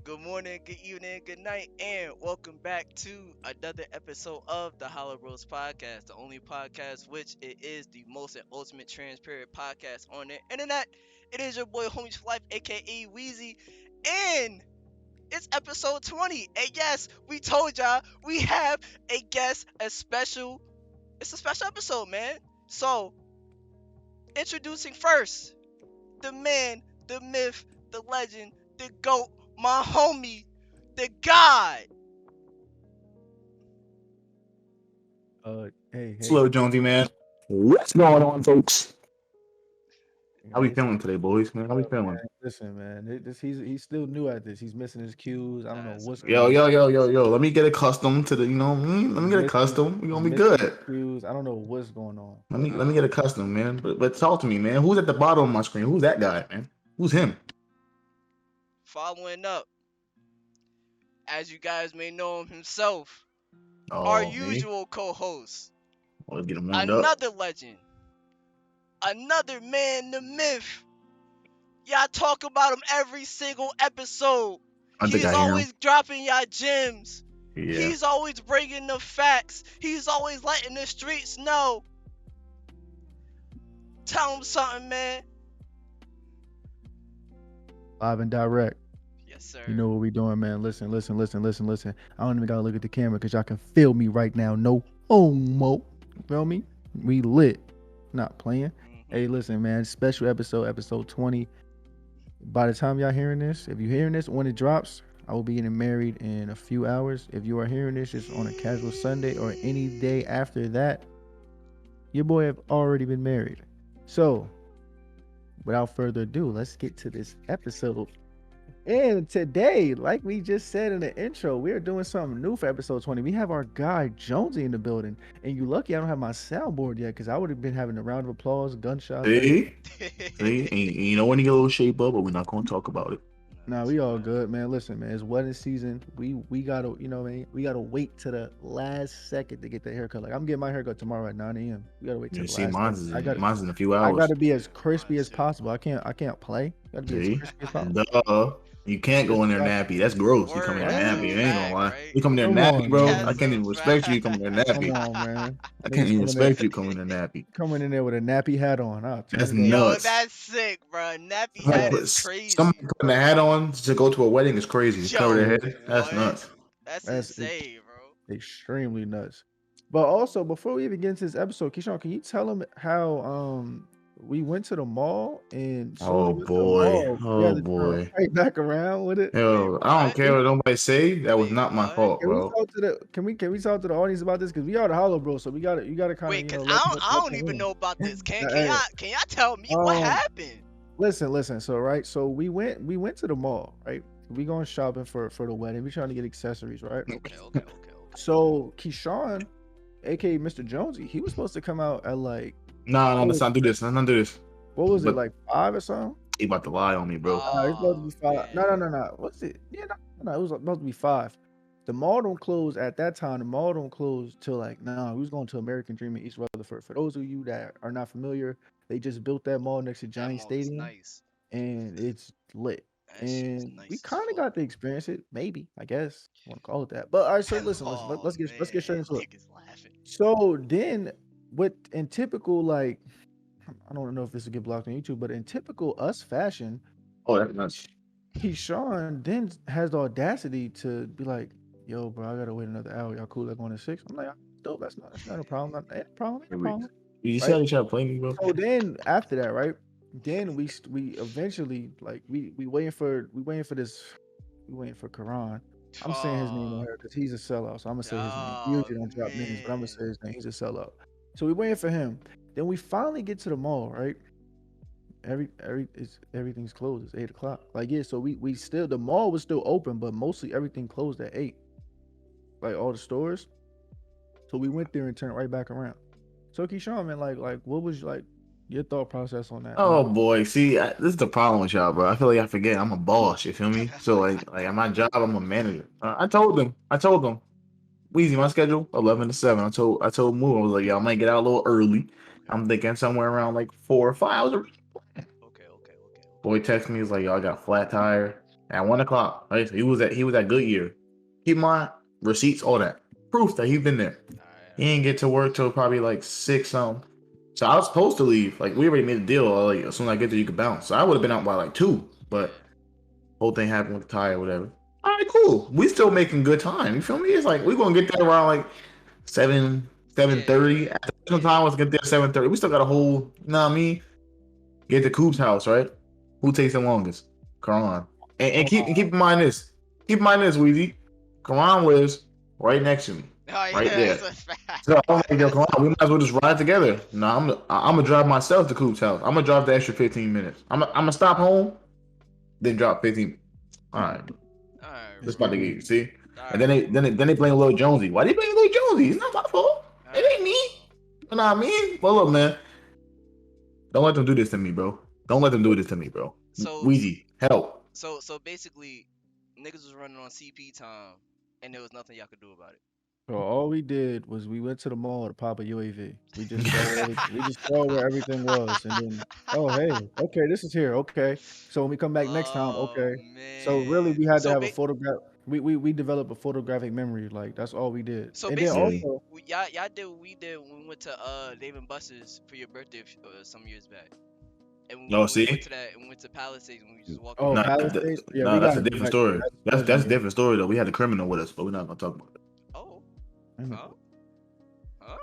Good morning, good evening, good night, and welcome back to another episode of the HoloBros podcast, the only podcast which it is the most and ultimate transparent podcast on the internet. It is your boy Homies for Life, aka Wheezy, and it's episode 20. And yes, we told y'all we have a guest, it's a special episode, man. So, introducing first the man, the myth, the legend, the GOAT, my homie, the God. Slow Hey. Jonesy, man. What's going on, folks? How we It's feeling today, boys? Man, how we up, feeling? man. Listen, man. He's still new at this. He's missing his cues. I don't know That's what's Yo, going crazy. yo, on. yo, yo, yo. Let me get accustomed to the, let me He's get missing. accustomed. We He's gonna be missing his good. cues. I don't know what's going on, Let me get accustomed, man. But talk to me, man. Who's at the bottom of my screen? Who's that guy, man? Who's him? Following up, as you guys may know him himself, our Oh, me. usual co-host, Let's get him warmed up. another legend, another man, the myth. Y'all talk about him every single episode. I think He's I hear him. always dropping y'all gems. Yeah. He's always bringing the facts. He's always letting the streets know. Tell him something, man. live and direct. Yes, sir. You know what we doing, man. Listen. I don't even gotta look at the camera because y'all can feel me right now. No homo. You feel me? We lit. Not playing. Hey, listen, man. Special episode 20. By the time y'all hearing this, if you're hearing this when it drops, I will be getting married in a few hours. If you are hearing this just on a casual Sunday or any day after that, your boy have already been married. So, without further ado, let's get to this episode. And today, like we just said in the intro, we are doing something new for episode 20. We have our guy Jonesy in the building. And you lucky I don't have my soundboard yet, because I would have been having a round of applause, gunshots, everything. See? See? And you know when you get a little shape up, but we're not gonna talk about it. Nah, we all good, man. Listen, man, it's wedding season. We gotta, what I mean, we gotta wait to the last second to get the haircut. Like I'm getting my haircut tomorrow at 9 a.m. We gotta wait till You the see, last mine's second. mine's in a few I hours. gotta be as crispy as possible. I can't play. Gotta be as See? crispy as possible. Duh. You can't go in there nappy. That's gross. You come in Word, there that's nappy. a I ain't gonna fact, lie. right? You come in there Come nappy, on, bro. I man. That's can't a even respect you. You fact. come in there Come nappy. on, man. I can't Niggas even coming in, respect you coming in there nappy. coming in there with a nappy hat on. I'll That's turn it up. Yo, nuts. that's sick, bro. Nappy Somebody hat Yo, put is someone crazy. putting a hat on to go to a wedding is crazy. To cover their Yo, yeah, head, that's what? nuts. That's that's insane, bro. extremely nuts. But also, before we even get into this episode, Keshawn, can you tell them how we went to the mall and soon as Oh we went to the boy. mall, we Oh had to turn boy. right back around with it. Wait, Yo, I don't what? care what nobody say. That was Wait, not my what? fault, Can we bro. talk to the can we talk to the audience about this? Because we are the hollow bro, so we gotta you gotta kind of Wait, cause let I let don't them even in. know about this. Hey, Can y'all tell me what um, happened? listen. So right, so we went to the mall, right? We going shopping for the wedding. We trying to get accessories, right? Okay. So Keshawn, aka Mr. Jonesy, he was supposed to come out at like No, no, what let's was not do this. Let's not do this. what was it But like 5 or something? he about to lie on me, bro. It's supposed to Oh be 5. man. No. What's it? Yeah, no. It was supposed to be 5. The mall don't close at that time. The mall don't close till like we was going to American Dream in East Rutherford. For those of you that are not familiar, they just built that mall next to That Giant mall is Stadium, nice. and it's lit. That shit is And we nice as kind of fuck. got to experience it, maybe I guess want to call it that. But all right, so listen. Oh Let's get straight man, into it. niggas laughing. So then, what in typical like I don't know if this will get blocked on YouTube, but in typical us fashion, Oh, that's nuts. Keyshawn then has the audacity to be like, "Yo, bro, I gotta wait another hour. Y'all cool? Like going to 6?" I'm like, "Dope. That's not a problem. Ain't a problem. Ain't a problem." You see Right? how you try to play me, bro? So then after that, right? Then we eventually like we waiting for this we waiting for Karan. I'm saying his name on Oh, here because he's a sellout. So I'm gonna say his name. He oh usually don't drop names, but I'm gonna man. say his name. He's a sellout. So we waiting for him. Then we finally get to the mall, right? Everything's closed. It's 8 o'clock. Like yeah, so we still the mall was still open, but mostly everything closed at 8. Like all the stores. So we went there and turned right back around. So Keyshawn, man, like what was like your thought process on that, Oh man? boy, see, this is the problem with y'all, bro. I feel like I forget I'm a boss. You feel me? So like at my job, I'm a manager. I told them, Weezy, my schedule 11 to 7. I told Moo, I was like, yeah, I might get out a little early. I'm thinking somewhere around like 4 or 5. Okay. Boy text me, he's like, yo, I got a flat tire. at 1 o'clock. Right, so he was at Goodyear. Keep in mind receipts, all that proof that he's been there. All right, He didn't get to work till probably like 6 something. So I was supposed to leave. Like we already made a deal. Like as soon as I get there, you could bounce. So I would have been out by like 2, but yeah, whole thing happened with the tire, or whatever. All right, cool. We still making good time. You feel me? It's like we're gonna get there around like 7:30. yeah, At the yeah. time, let's get there 7:30. We still got a whole, you know what I mean? Get to Coop's house, right? Who takes the longest? Karan. And keep in mind this. Keep in mind this, Weezy. Karan lives right next to me, Oh right yeah, there. that's a fact. So I'm like, yo, That's Karan, we might as well just ride together. No, I'm gonna drive myself to Coop's house. I'm gonna drive the extra 15 minutes. I'm gonna stop home, then drop 15. All right, all right, this It's about bro. to easy. get you. See? All And then right, they then they, then they blame Lil Jonesy. Why they blame Lil Jonesy? It's not my fault. all It ain't right, me. You know what I mean? But look, man, don't let them do this to me, bro. Don't let them do this to me, bro. so Weezy, help. so basically, niggas was running on CP time, and there was nothing y'all could do about it. So all we did was we went to the mall to pop a UAV. We just saw where everything was, and then oh hey, okay, this is here. Okay, so when we come back next time, Oh okay. So really, man. we had to have a photograph. We developed a photographic memory. Like that's all we did. So And then Yeah. basically, also, y'all did what we did when we went to Dave and Buster's for your birthday some years back, and No, when we went see? to that and went to Palisades and we just walked oh No, around. Palisades, yeah, we no, that's gotta a do different next year. story. That's That's a legendary. different story though. We had a criminal with us, but we're not gonna talk about it. Oh, Mm. huh, huh.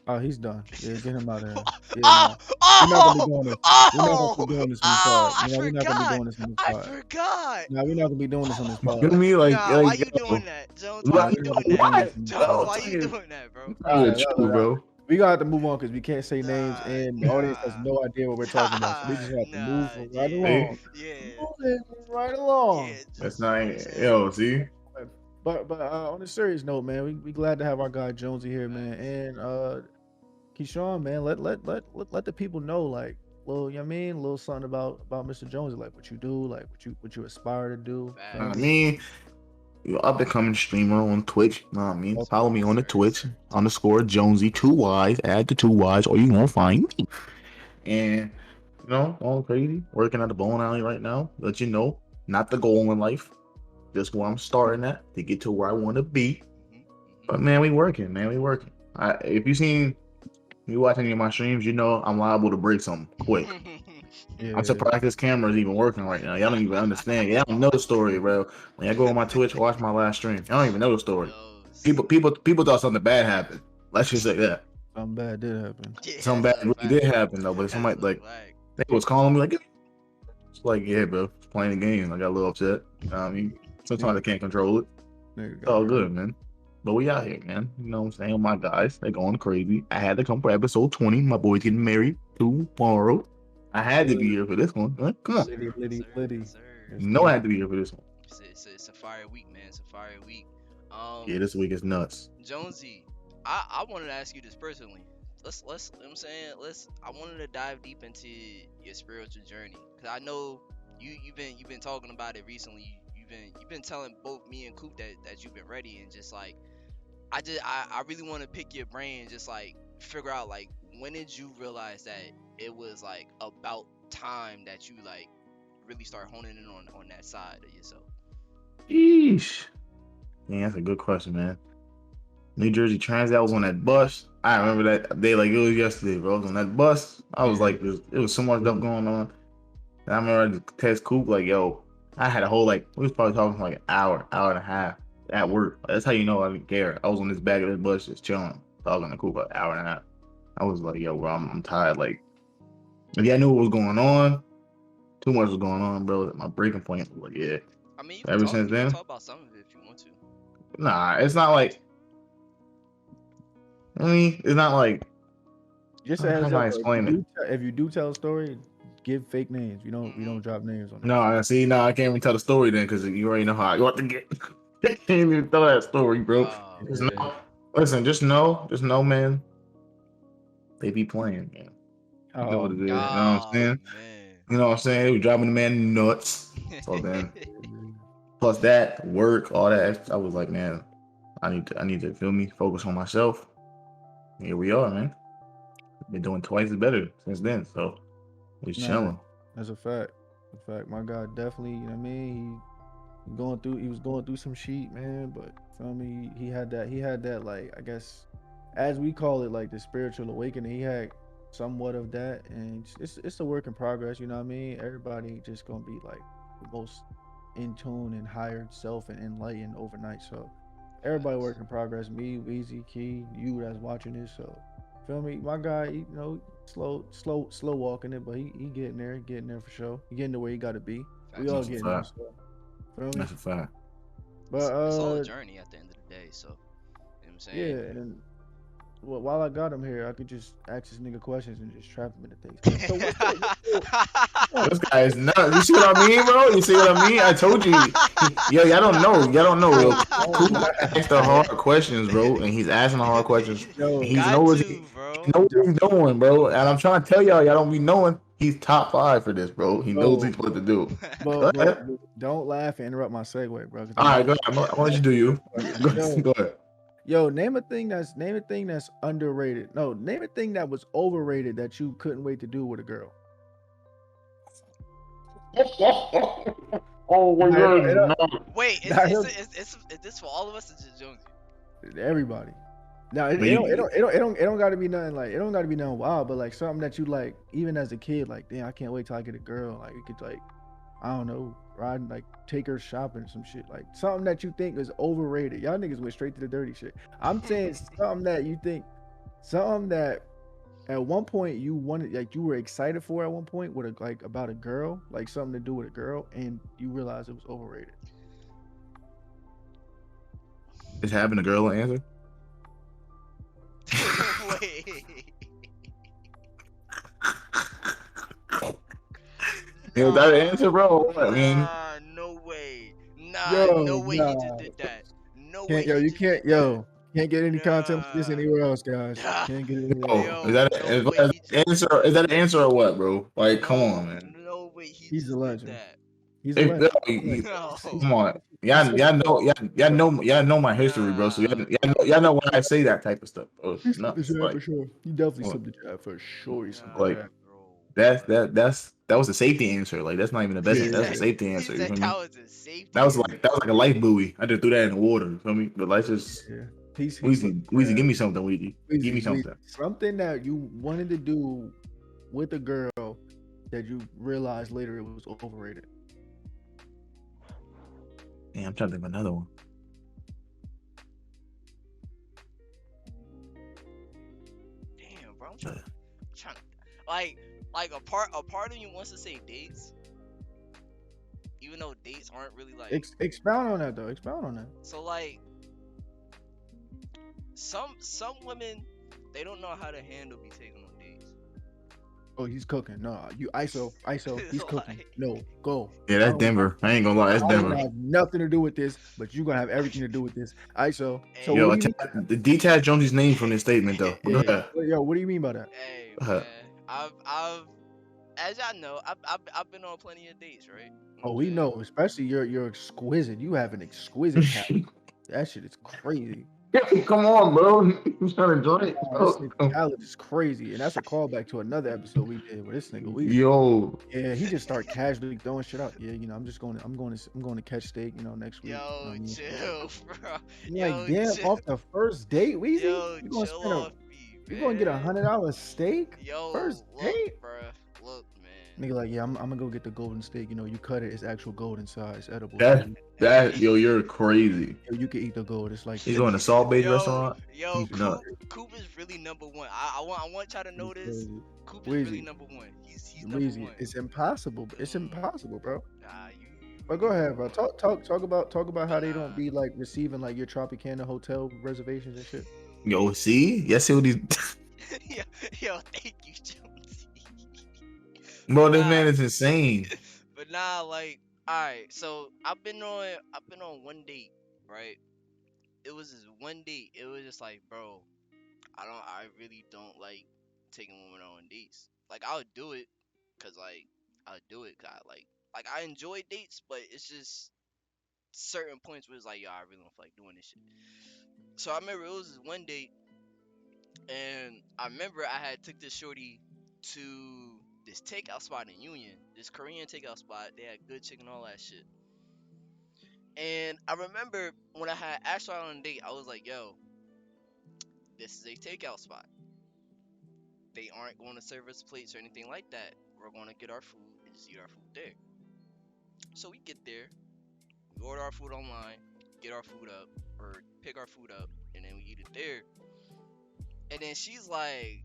Oh, he's done. Yeah, get him out of here. Yeah, Oh, no, we're not gonna be oh, doing this. We're not gonna be oh, doing this on this pod. oh! I You know, we're not gonna be forgot. doing this on this I pod. forgot. No, we're not gonna be doing this on this You pod. feel me? Nah, why you Yo, doing that, Jones? Why Nah, what? you we're not doing gonna be that, doing this What? on this Jones? Bro, pod. Why tell you you, doing that, bro? I'm All telling you right, the all right, truth, all right. bro. We gotta have to move on because we can't say names, Nah, and the audience has nah, no idea what we're talking about. So we just have to move nah. right Yeah, See? along. yeah, Moving right along. yeah. That's Just not, you know what I'm saying. yo, see? But on a serious note, man, we glad to have our guy Jonesy here, man, Facts. and Keshawn, man, let the people know, like, little, you know what I mean, a little something about Mr. Jonesy, like what you do, like what you aspire to do. Feel I me? Facts. mean, you up and coming streamer on Twitch. Know what I mean? Okay. Follow me Yes, on the sir. Yes, Twitch sir. underscore Jonesy 2 Y's. Add the 2 Y's, or you won't find me. And going crazy. Working at the bowling alley right now. Let you know, not the goal in life. Just where I'm starting at to get to where I want to be. Mhm. But man, we working. Man, we working. If you seen me watch any of my streams, you know I'm liable to break something quick. Mhm. I'm Yeah. surprised this camera is even working right now. Y'all don't even understand. Y'all don't know the story, bro. When y'all go on my Twitch, watch my last stream. Y'all don't even know the story. Yo, People thought something bad happened. Let's just say that. Something bad did happen. yeah, Something that's bad a really fact. did happen though. But That's somebody a like fact. they was calling me like it's like, yeah, bro, just playing the game. I got a little upset. You know what I mean? Sometimes I Nigga, can't control it. nigga It's got all hurt. good, man. But we out here, man. You know what I'm saying? My guys, they're going crazy. I had to come for episode 20. My boy's getting married tomorrow. I had to be Liddy, here for this one. Huh? Come on. Liddy, Yes, Liddy, sir. Liddy. Yes, sir. Yes, You know I sir. had to be here for this one. It's a fire week, man. It's a fire week. Yeah, this week is nuts. Jonesy, I wanted to ask you this personally. Let's you know what I'm saying, I wanted to dive deep into your spiritual journey, cause I know you've been talking about it recently. You've been telling both me and Coop that you've been ready, and just like I really want to pick your brain and just like figure out like when did you realize that it was like about time that you like really start honing in on that side of yourself. Yeesh. Yeah, that's a good question, man. New Jersey Transit, I was on that bus. I remember that day like it was yesterday, bro. I was on that bus. I was like, it was so much stuff going on. And I remember I just text Coop like, yo, I had a whole like we was probably talking for like an hour and a half at work. That's how you know I didn't care. I was on this back of this bus just chilling, talking to Coop for an hour and a half. I was like, yo, bro, I'm tired. Like, yeah, I knew what was going on. Too much was going on, bro. My breaking point was like, yeah. I mean, Ever since you can then, talk about some of it if you want to. nah, it's not like. I mean, it's not like. Just a How heads can up, I though, explain it? if you do tell a story, give fake names. We don't drop names on this. No, I see. No, I can't even tell the story then because you already know how I want to get. Can't even tell that story, bro. Oh Just Yeah. know, listen, just know, man. They be playing, man. You know Oh, what it is. You know what I'm Oh saying? man. You know what I'm saying? They was driving the man nuts. So then, plus that work, all that, I was like, man, I need to feel me, focus on myself. Here we are, man. Been doing twice as better since then. So we nah, chilling. that's a fact. In fact, my guy definitely, you know what I mean? He was going through some sheet, man, but feel me, he had that like, I guess as we call it, like the spiritual awakening. He had somewhat of that, and it's a work in progress, you know what I mean? Everybody just gonna be like the most in tune and higher self and enlightened overnight. So everybody Facts. work in progress. Me, Weezy, Key, you that's watching this. So feel me, my guy, you know, slow walking it, but he getting there for sure. He getting to where he gotta be. We Facts all That's a all getting there, around. fact. so feel me. That's a fact. But It's all a journey at the end of the day. So, you know what I'm yeah, saying? and then well, while I got him here, I could just ask this nigga questions and just trap him into things. So This guy is nuts. You see what I mean, bro? You see what I mean? I told you. Yo, y'all don't know. Y'all don't know. Yo, don't Cooper laugh, asked the bro. hard questions, bro, and he's asking the hard questions. And Yo, he's Got knows to, he bro. knows what he's doing, bro. And I'm trying to tell y'all don't be knowing he's top five for this, bro. He knows what bro, he's supposed to do. Go but ahead. don't laugh and interrupt my segue, bro, because All I'm right, about go to ahead. I want you to do you. question. Go, Yo, go ahead. yo, name a thing that's underrated. No, name a thing that was overrated that you couldn't wait to do with a girl. Oh my Nah, God, no. Wait, nah, is this for all of us or just Jonesy? everybody. Now But you, it don't gotta be nothing like it don't gotta be nothing wild, but like something that you like even as a kid, like damn, I can't wait till I get a girl. Like you could like I don't know, ride like take her shopping or some shit. Like something that you think is overrated. Y'all niggas went straight to the dirty shit. I'm saying something that you think something that at one point you wanted like you were excited for at one point with a like about a girl, like something to do with a girl, and you realized it was overrated. is having a girl an answer? Wait. Is that an answer, bro? I mean, No way. No Yo, way he just nah. did that. No way Can't yo, he you just can't did that. yo, can't get any content like this Nah. anywhere else, guys. Can't get it anywhere else. oh, Yo, no is way that he an just did answer? Is that. that an answer or what, bro? Like, come on, No, man. no way he He's a just did legend. that. He's a If, legend. Like, No. come on, he's such a y'all know my history, bro. So Nah, y'all bro. know why I say that type of stuff, bro. It's he slipped the nuts. jab Like, for sure. He definitely what? slipped the jab for sure. He slipped the Like Nah, jab. bro. that was a safety answer. Like, that's not even the best. He That's a said Yeah. safety he answer. You said feel me? that was a safety answer. That was like a life buoy. I just threw that in the water. You feel me? But like, just Yeah. He slipped the Weezy, jab. give me something, Weezy. Give me Weezy. something. Something that you wanted to do with a girl that you realized later it was overrated. Yeah, I'm trying to think of another one. Damn, bro. I'm trying to like a part of you wants to say dates, even though dates aren't really like Expound on that though. Expound on that. so like some women they don't know how to handle be taken on dates. Oh, he's cooking. No, you ISO. He's cooking. Like No, go. Yeah, I that's don't. Denver. I ain't gonna lie, that's I don't Denver. have nothing to do with this, but you're gonna have everything to do with this. ISO. So hey what Yo, do you mean? detach Jonesy's name from this statement, though. But go Yeah. ahead. Yo, what do you mean by that? hey Go ahead. man, I've as y'all know, I've been on plenty of dates, right? You know what Oh, I'm we saying? know. Especially you're exquisite. You have an exquisite palate. That shit is crazy. Come on, bro. I'm trying to join it. Oh, this nigga palate is crazy, and that's a callback to another episode we did with this nigga Weezy. Yo, Yeah, he just start casually throwing shit out. Yeah, I'm going to catch steak, next week. You know what Yo, I mean? chill, bro. I'm like, Yo, damn, chill. off the first date, Weezy? Yo, You gonna chill spend a off me, you gonna get man. $100 steak? Yo, First look, date? bruh. Look, man. Nigga like, yeah, I'm gonna go get the golden steak. You cut it, it's actual gold inside, it's edible. So that Hey, yo, you're crazy. you can eat the gold. It's like He's going to salt-based yo, restaurant. yo, He's nuts. Coop is really number one. I want y'all to know it's this. crazy. Coop is really Weezy, number one. He's number Weezy, one. it's impossible. It's Mm, impossible, bro. nah, you But go really number ahead, bro. one. Talk about how But they don't nah. be like receiving like your Tropicana hotel reservations and shit. Yo, see? Yes, see what these yo, yo, thank you, Jonesy. bro, But this nah, man is insane. but nah, like, alright, so I've been on one date, right? It was this one date. It was just like, bro, I really don't like taking women on dates. Like, I'll do it, cause like, I'll do it, cause like I enjoy dates, but it's just certain points where it's like, yo, I really don't feel like doing this shit. So I remember it was this one date, and I remember I had took this shorty to this takeout spot in Union, this Korean takeout spot. They had good chicken, all that shit. And I remember when I had asked her out on a date, I was like, "Yo, this is a takeout spot. They aren't going to serve us plates or anything like that. We're going to get our food and just eat our food there." So we get there, we order our food online, get our food up, or pick our food up, and then we eat it there. And then she's like,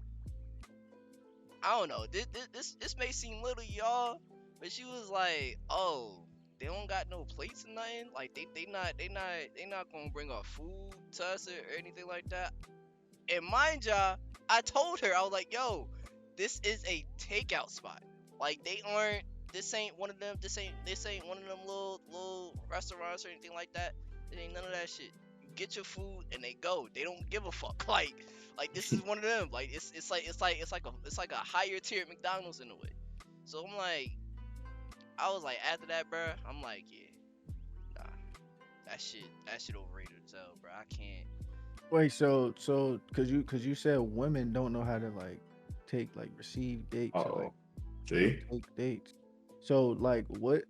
I don't know, this may seem little, y'all, but she was like, "Oh, they don't got no plates or nothing. Like they not gonna bring our food to us or anything like that." And mind ya, I told her, I was like, "Yo, this is a takeout spot. Like they aren't. This ain't one of them. This ain't one of them little restaurants or anything like that. It ain't none of that shit. You get your food and they go. They don't give a fuck. Like this is one of them. Like it's like a higher tier at McDonald's in a way. So I'm like, I was like, after that, bro, I'm like, yeah, nah, that shit overrated as hell, bro. I can't. Wait, cause you said women don't know how to like take like receive dates or Oh, like see, take dates. So like what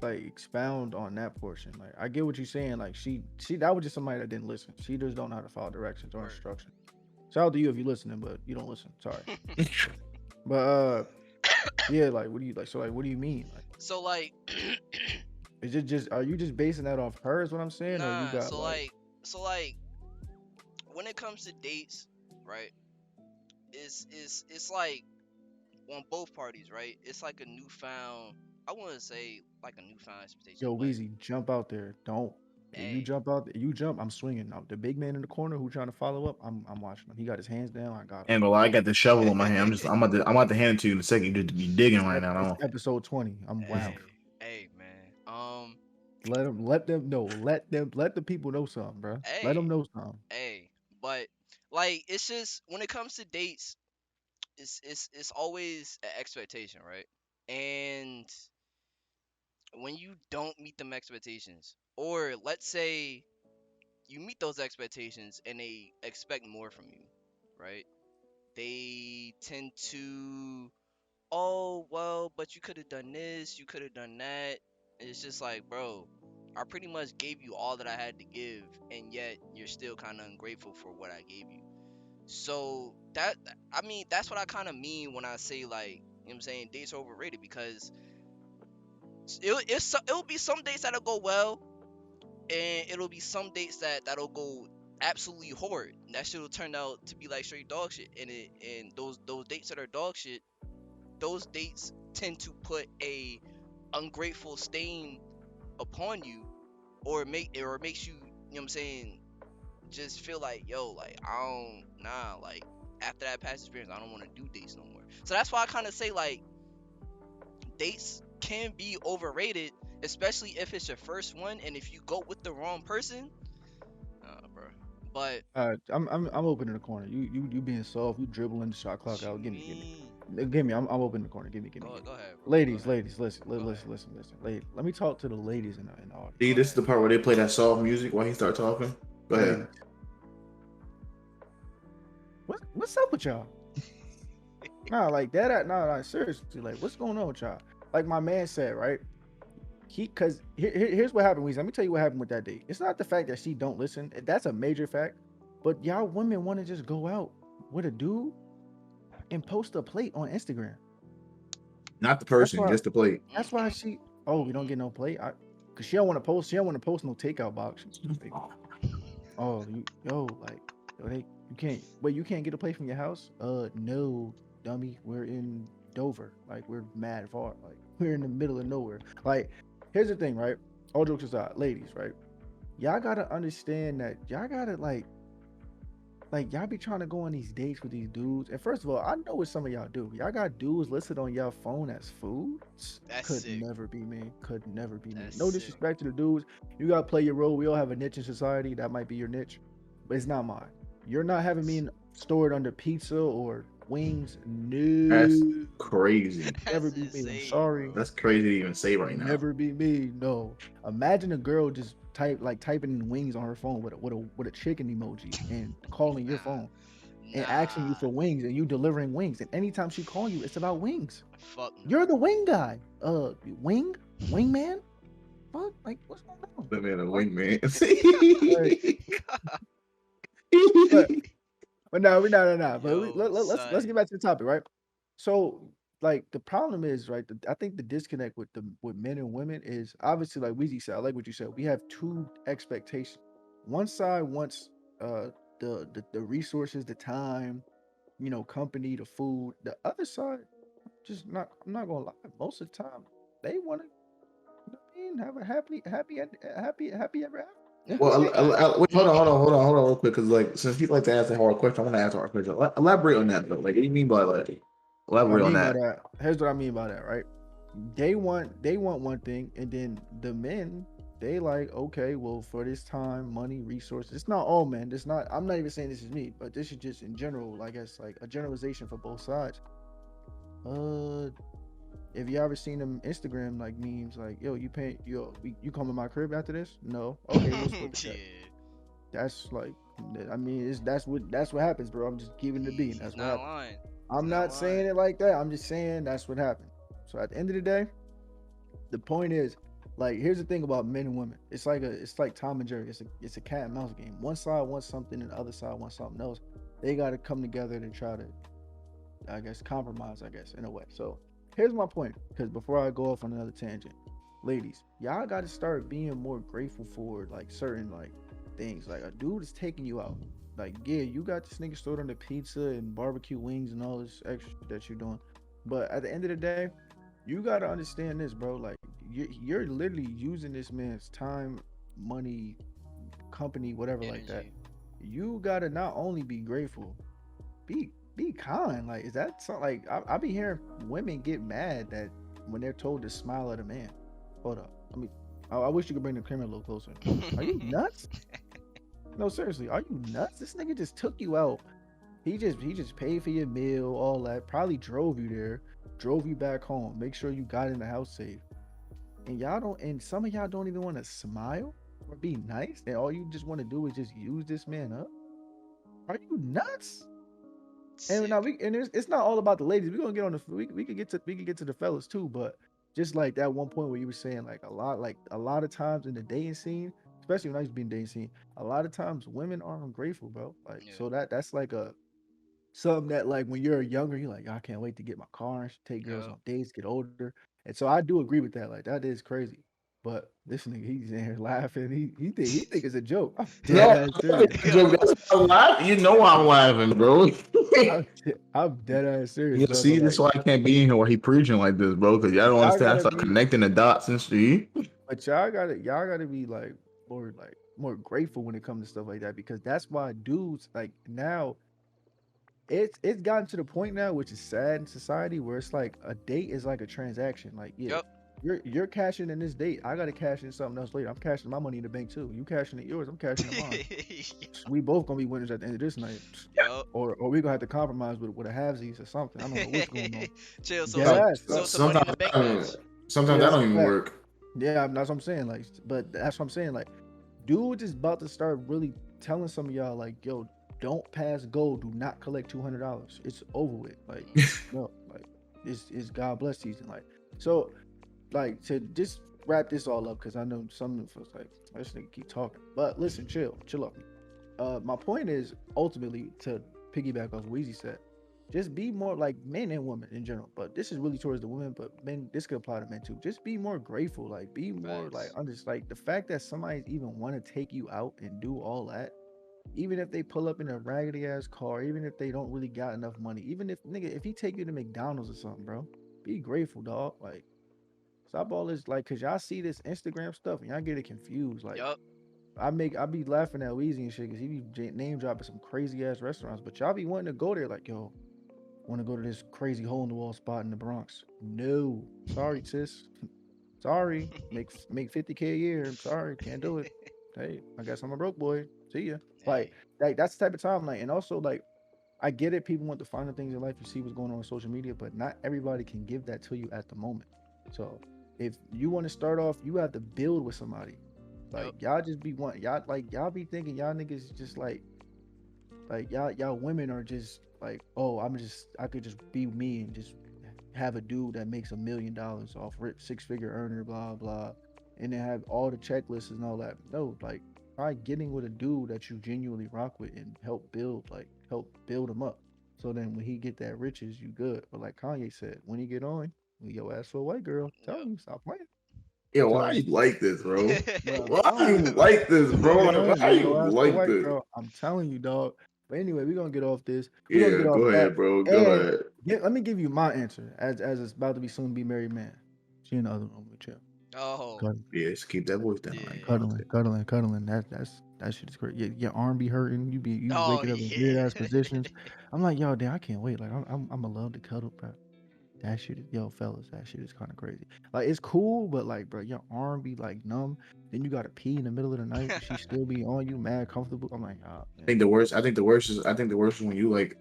like expound on that portion? Like I get what you're saying. Like she that was just somebody that didn't listen. She just don't know how to follow directions or Word. instructions. Shout out to you if you're listening, but you don't listen. Sorry. But yeah, like what do you like? So like what do you mean? Like So like, is it just are you just basing that off her? Is what I'm saying, or you nah. got So like, when it comes to dates, right? It's like on both parties, right? It's like a newfound. I wouldn't say like a newfound expectation, yo but Weezy, jump out there. Don't. You hey, jump out. You jump. I'm swinging now. The big man in the corner who trying to follow up. I'm watching him. He got his hands down. I got him. and gonna lie, I got the shovel in my hand. I'm about to hand it to you in a second. You just be digging right now. I It's don't- episode 20. I'm wow. hey, hey, man. Let them know. Let the people know something, bro. Let them Hey, know something. hey. But like, it's just when it comes to dates, it's always an expectation, right? And when you don't meet them expectations, or let's say you meet those expectations and they expect more from you, right? They tend to, "Oh, well, but you could have done this, you could have done that." And it's just like, bro, I pretty much gave you all that I had to give, and yet you're still kind of ungrateful for what I gave you. So I mean, that's what I kind of mean when I say, like, you know what I'm saying, dates are overrated, because it'll be some dates that'll go well, and it'll be some dates that'll go absolutely horrid. That shit will turn out to be like straight dog shit. And those dates that are dog shit, those dates tend to put a ungrateful stain upon you, or makes you, you know what I'm saying, just feel like, yo, like, I don't, nah, like, after that past experience, I don't want to do dates no more. So that's why I kind of say, like, dates can be overrated, especially if it's your first one, and if you go with the wrong person, bro. But I'm open in the corner. You being soft. You dribbling the shot what clock you out. mean? Give me. I'm open in the corner. Give me. Go ahead, bro. Go Ladies, ahead. ladies, listen, Go ahead. listen. Ladies, let me talk to the ladies in the audience. See, Go this is ahead. the part where they play that soft music while he start talking. Go Ladies, ahead. what's up with y'all? Nah, like that. Nah, seriously, like what's going on with y'all? Like my man said, right? Cause here's what happened, Weezy. Let me tell you what happened with that date. It's not the fact that she don't listen. That's a major fact. But y'all women want to just go out with a dude and post a plate on Instagram. Not the That's person, why. just the plate. That's why she. Oh, we don't get no plate. Cause she don't want to post. She don't want to post no takeout box. She's like, oh, like, you can't. Wait, you can't get a plate from your house? No, dummy. We're in Dover. Like, we're mad far. Like, we're in the middle of nowhere. Like, here's the thing, right? All jokes aside, ladies, right? Y'all gotta understand that y'all gotta like y'all be trying to go on these dates with these dudes. And first of all, I know what some of y'all do. Y'all got dudes listed on y'all phone as food. That's Could sick. never be me. Could never be me. That's No sick. disrespect to the dudes. You gotta play your role. We all have a niche in society. That might be your niche, but it's not mine. You're not having me stored under pizza or wings. That's No, crazy. never That's be me. I'm insane, sorry. bro. That's crazy to even say right now. Never be me. No. Imagine a girl just typing in wings on her phone with a chicken emoji and calling your Nah, phone. and asking you Nah. for wings and you delivering wings. And anytime she calling you, it's about wings. Fuck no. You're the wing guy. Wing? Wingman? Fuck? Like, what's going on? That man a Fuck? wingman. Like, but no, we no. But Yo, let's get son. back to the topic, right? So, like, the problem is, right? I think the disconnect with men and women is obviously, like Weezy said. I like what you said. We have two expectations. One side wants uh the resources, the time, company, the food. The other side, just not. I'm not gonna lie. Most of the time, they want to, have a happy ever after. Nah, that's a fact. Wait, hold on, real quick, because like since people like to ask a hard question, I want to ask a hard question. Elaborate on that though. Like, what do you mean by like? What I Elaborate on mean by that. that, here's what I mean by that, right? They want one thing, and then the men, they like, okay, well, for this time, money, resources. It's not all men. It's not. I'm not even saying this is me, but this is just in general. I guess like a generalization for both sides. Uh, if you ever seen them Instagram like memes, like, yo, you come to my crib after this? No. Okay, we'll split the check. Yeah. That's like, I mean, that's what happens, bro. I'm just keeping it being. He's That's what not happens. lying. He's I'm not not lying. saying it like that. I'm just saying that's what happened. So at the end of the day, the point is, like, here's the thing about men and women. It's like Tom and Jerry. It's a cat and mouse game. One side wants something and the other side wants something else. They got to come together to try to, I guess, compromise, I guess, in a way. So here's my point, because before I go off on another tangent, ladies, y'all got to start being more grateful for like certain like things. Like a dude is taking you out. Like, yeah, you got this nigga stored on the pizza and barbecue wings and all this extra that you're doing. But at the end of the day, you got to understand this, bro. Like, you're literally using this man's time, money, company, whatever like that. Energy. You got to not only be grateful, be kind. Like, is that something like I be hearing women get mad that when they're told to smile at a man. Hold up. I wish you could bring the camera a little closer. Are you nuts? No, seriously, are you nuts? This nigga just took you out. He just paid for your meal, all that. Probably drove you there, drove you back home. Make sure you got in the house safe. And y'all don't. And some of y'all don't even want to smile or be nice. And all you just want to do is just use this man up. Are you nuts? And now Sick. it's not all about the ladies. We're gonna get on the we could get to the fellas too, but just like that one point where you were saying like a lot of times in the dating scene, especially when I used to be in dating scene, a lot of times women are ungrateful, bro. Like, Yeah. so that's like a something that, like, when you're younger, you're like, I can't wait to get my car and take girls Yo. on dates, get older. And so I do agree with that. Like, that is crazy. But this nigga, he's in here laughing. He think it's a joke. I'm dead No, ass serious. Yo. that's why I'm laughing. You know I'm laughing, bro. I'm dead ass serious, You bro. see, But this is like, why I can't be in here while he preaching like this, bro. Because y'all don't y'all understand. I gotta start be, connecting the dots and shit. but y'all gotta be more grateful when it comes to stuff like that, because that's why dudes like now it's gotten to the point now, which is sad in society, where it's like a date is like a transaction. Like, yeah, Yup. you're cashing in this date. I gotta cash in something else later. I'm cashing my money in the bank too. You cashing in yours. I'm cashing in mine. We both gonna be winners at the end of this night, Yup. or we gonna have to compromise with a halvesies or something. I don't know what's going on. Chill. So Dead some ass. so some money in Sometimes, the bank moves. sometimes Yeah, that that's don't a even fact. work. Yeah, that's what I'm saying. Like, but that's what I'm saying. Like, dude is about to start really telling some of y'all, like, yo, don't pass go. Do not collect $200. It's over with. Like, no, like, it's God bless season. Like, so, like, to just wrap this all up, because I know some of us like, this nigga keep talking. But listen, chill up. My point is ultimately to piggyback off what Weezy said. Just be more like men and women in general, but this is really towards the women. But men, this could apply to men too. Just be more grateful, like be more like Facts. like the fact that somebody even want to take you out and do all that, even if they pull up in a raggedy ass car, even if they don't really got enough money, even if nigga, if he take you to McDonald's or something, bro, be grateful, dog. Like, stop all this, like, cause y'all see this Instagram stuff and y'all get it confused. Like, Yup. I be laughing at Weezy and shit because he be name dropping some crazy ass restaurants, but y'all be wanting to go there like, yo, want to go to this crazy hole in the wall spot in the Bronx. No, sorry, sis. Sorry, make 50K a year. I'm sorry, can't do it. Hey, I guess I'm a broke boy. See ya. Like, Hey. that's the type of time. Like, and also like, I get it. People want the finer things in life. You see what's going on social media, but not everybody can give that to you at the moment. So if you want to start off, you have to build with somebody. Like, Yup. y'all just be y'all be thinking y'all niggas just like like y'all women are just like, oh, I could just be me and just have a dude that makes $1 million off rip, 6-figure earner, blah blah, and then have all the checklists and all that. No, like try getting with a dude that you genuinely rock with and help build him up. So then when he get that riches, you good. But like Kanye said, when he get on, your ass for a white girl. Tell Yep. you stop playing. Yo, why So, you like this, bro? bro, I'm Why telling you you, like this, when he bro? get Like, on, why leave you your ass for a like white this? girl. I'm telling you, dog. But anyway, we're gonna get off this. We're gonna Yeah, get off go that. ahead, bro. Go And ahead. let me give you my answer as it's about to be soon to be married man. She in the other room with you. Oh, Cuddling, Yeah, just keep that voice down. I ain't yeah. gonna cuddling, say. cuddling, cuddling. That shit is great. Your arm be hurting. You Oh waking up in weird yeah. ass positions. I'm like, yo, damn, I can't wait. Like I'm a love to cuddle, bro. That shit is, yo, fellas, that shit is kind of crazy. Like, it's cool, but like, bro, your arm be like numb. Then you gotta pee in the middle of the night. She still be on you, mad comfortable. I'm like, oh I man. think the worst. I think the worst is when you like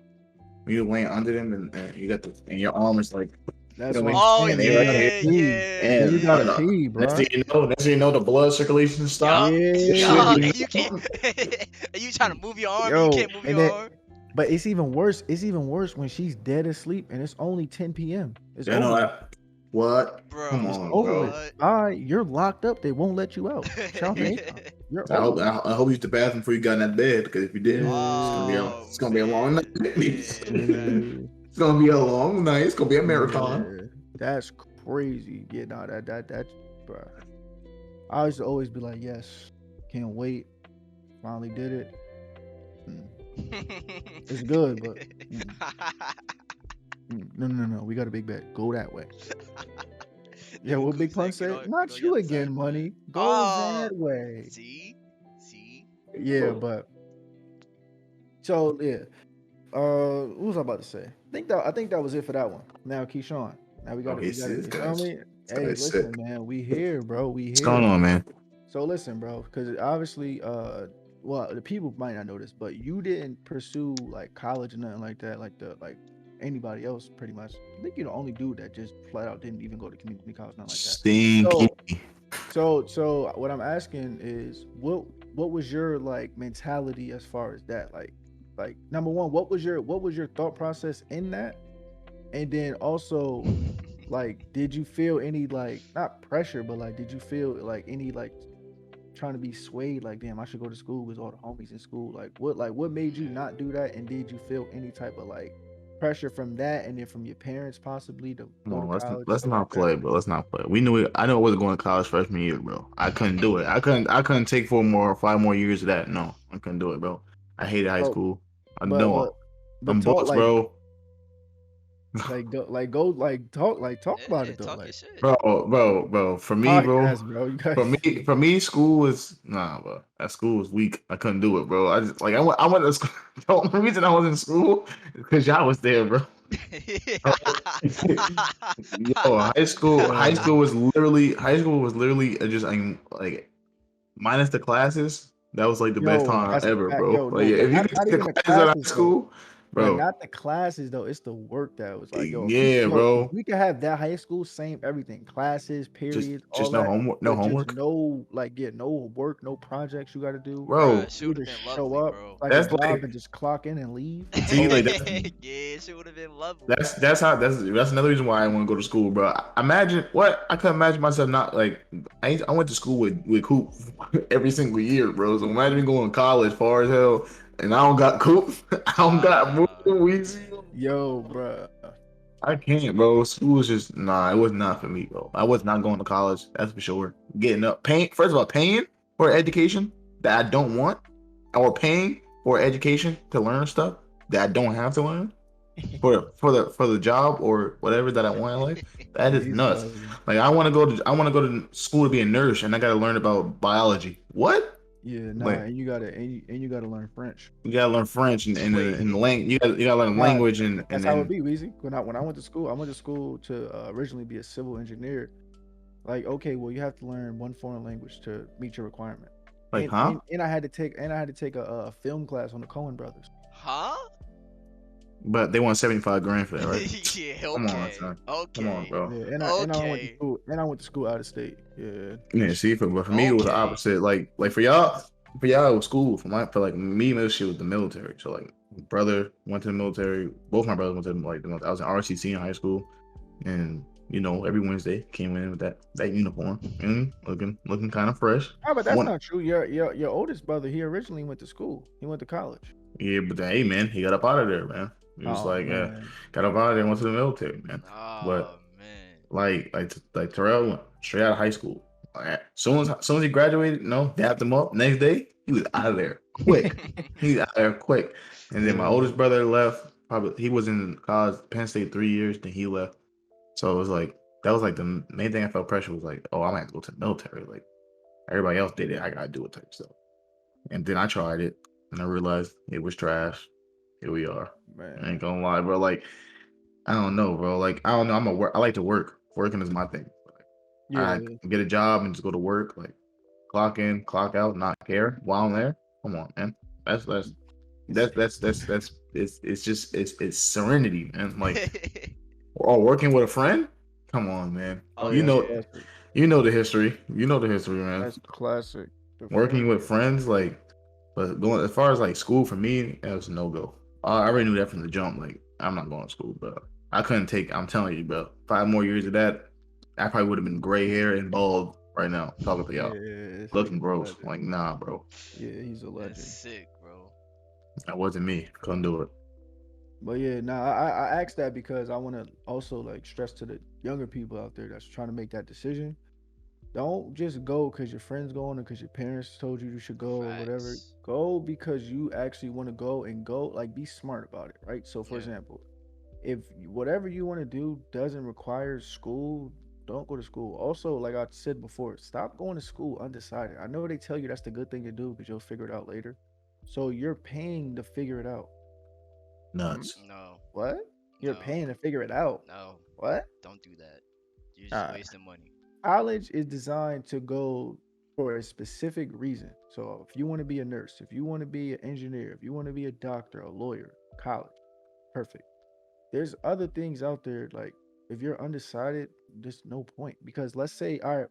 when you're laying under them and you got the and your arm is like, you That's know what what I I'm mean? Oh saying. And Then they you right gotta here. yeah, pee. yeah, Then And you gotta yeah. pee, bro. next thing you know, the blood circulation Yup, stop. Your shit Yeah, yup. be And you can't. numb. And you trying to move your arm and you yo, can't move and your then, arm. but it's even worse. It's even worse when she's dead asleep and it's only 10 p.m. It's You know over with. that? What? Come Bro, It's on, over with. bro. what? You're locked up. They won't let you out. Shout out to Akon. You're I over hope with. I hope you used the bathroom before you got in that bed because if you didn't, Yeah, Oh it's gonna be a long night. man, it's man, fact. gonna be a long night. It's gonna be a marathon. yeah. That's crazy. Yeah, no, that's, bro. I used to always be like, yes, can't wait. Finally did it. Mm, it's good, but no. We got a big bet. Go that way. Yeah, Nigga what Coop Big Pun said, said? get Not on your you other side again, of the bed. money. Go Oh, that way. see, see. Yeah, Oh, but so yeah. What was I about to say? I think that was it for that one. Now, Keyshawn. Now we got it. We he's got it. this You feel guy's me? this Hey, guy's listen, sick. man. We here, bro. We What's going here. on, man? So listen, bro, because obviously, well, the people might not know this, but you didn't pursue like college or nothing like that, like anybody else, pretty much. I think you're the only dude that just flat out didn't even go to community college, nothing like that. Stinky. So, so what I'm asking is, what was your like mentality as far as that, like number one, what was your thought process in that, and then also like, did you feel any like not pressure, but like, did you feel like any like trying to be swayed like damn I should go to school with all the homies in school like what made you not do that, and did you feel any type of like pressure from that and then from your parents possibly to Come go to on, college let's stuff like not that? play, bro. Let's not play. We knew it. I know I wasn't going to college freshman year, bro. I couldn't do it. I couldn't take 5 more years of that. No, I couldn't do it, bro. I hated high So school. I but know. but but I'm talk books, bro. like go talk about Yeah, it though, talk your like shit. Bro. For me, bro. podcast, bro, you For guys. me, for me, school was nah, bro. That school was weak. I couldn't do it, bro. I just like I went to school. The only reason I was in school is because y'all was there, bro. Yo, Yo, high school was literally just like minus the classes. That was like the best yo, time that's a ever, fact. bro. Yo, Like no, yeah, but if you not could not take the even the classes out of high classes though. school, But bro. not the classes though. It's the work that was like, yo, Yeah, if bro. we could have that high school, same everything, classes, Just periods, all just no that, homework, no but just homework, no like no work, no projects you got to do. Bruh, bro. shit You would have just been show lovely, up bro. like a That's job like and just clock in and leave. It's see like over. that's Yeah, shit would have been lovely. that's another reason why I want to go to school, bro. Imagine what I couldn't imagine myself not like I went to school with Coop every single year, bro. So imagine me going to college far as hell, and I don't got Coop, I don't got Moo Wow. Weezy. Yo, bruh. I can't, bro. School is just nah. It was not for me, bro. I was not going to college. That's for sure. Getting up, paying first of all, paying for education that I don't want, or paying for education to learn stuff that I don't have to learn for the job or whatever that I want in life. That is He's nuts. buzzing. Like I want to go to school to be a nurse, and I got to learn about biology. What? Yeah, nah, Like and you gotta learn French. you gotta learn French and the Wait. language. You gotta learn Nah, language and that's and how it then be, Weezy. When I went to school, to originally be a civil engineer. Like, okay, well, you have to learn one foreign language to meet your requirement. like, And huh? and, and I had to take a film class on the Coen brothers. Huh? But they want 75 grand for that, right? Yeah, Come on, okay. son. Come on, Okay. bro. Yeah, Okay. and I went to school out of state. Yeah. Yeah, see, but for me it was the Okay. opposite. Like for y'all, it was school. For like me, this shit was the military. So like Brother went to the military. Both my brothers went to like the military. I was in RCC in high school, and every Wednesday came in with that uniform, looking kind of fresh. Ah, but I that's want, not true. Your oldest brother, he originally went to school. He went to college. yeah, but then, hey man, he got up out of there, man. He was Oh like, man. got up out of there, and went to the military, man. Oh But man. like Terrell went straight out of high school. Like, soon as he graduated, dapped him up. Next day, he was out of there quick. He was out of there quick. And then my Yeah. oldest brother left. Probably he was in college, Penn State 3 years. Then he left. So it was like that was like the main thing I felt pressure was like, oh, I might have to go to the military. Like everybody else did it, I gotta do it type stuff. And then I tried it, and I realized it was trash. Here we are. I ain't Man. gonna lie, bro. Like I don't know, bro. Like I don't know. I'm a work. I like to work. Working is my thing. I Yeah. get a job and just go to work, like clock in, clock out, not care while I'm there. Come on, man. That's that's It's that's it's just it's serenity, man. Like or working with a friend. Come on, man. oh Oh You yeah, that's know yeah. classic. you know the history. You know the history, man. That's classic. The Working friend. with friends, like, but going as far as like school for me, it was no go. I already knew that from the jump. Like, I'm not going to school, bro. I couldn't take. I'm telling you, bro. 5 more years of that, I probably would have been gray hair and bald right now, talking to Yeah, y'all, this looking nigga's a gross. legend. Like, nah, bro. Yeah, he's a That's legend. sick, bro. That wasn't me. Couldn't do it. But yeah, nah, I asked that because I want to also like stress to the younger people out there that's trying to make that decision. Don't just go because your friends going or because your parents told you you should go or whatever. Facts. Go because you actually want to go and go. Like, be smart about it, right? So, for Yeah. example, if whatever you want to do doesn't require school, don't go to school. Also, like I said before, stop going to school undecided. I know they tell you that's the good thing to do because you'll figure it out later. So you're paying to figure it out. Hmm? Nuts. No. What? You're No. paying to figure it out. No. What? Don't do that. You're just Uh, wasting money. College is designed to go for a specific reason. So if you want to be a nurse, if you want to be an engineer, if you want to be a doctor, a lawyer, college, perfect. There's other things out there like if you're undecided, there's no point because let's say, all right,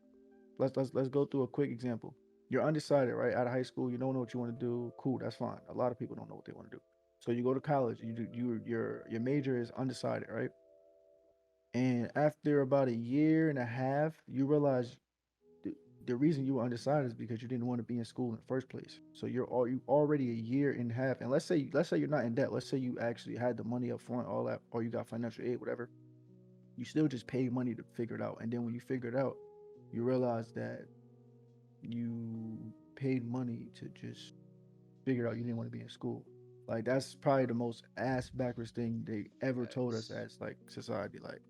let's go through a quick example. You're undecided, right? Out of high school, you don't know what you want to do. Cool, that's fine. A lot of people don't know what they want to do. So you go to college, your major is undecided, right? And after about a year and a half, you realize the, the reason you were undecided is because you didn't want to be in school in the first place. So you already a year and a half, and let's say you're not in debt. Let's say you actually had the money up front, all that, or you got financial aid, whatever. You still just pay money to figure it out, and then when you figure it out, you realize that you paid money to just figure out you didn't want to be in school. Like that's probably the most ass backwards thing they ever told us Facts. as like society. Like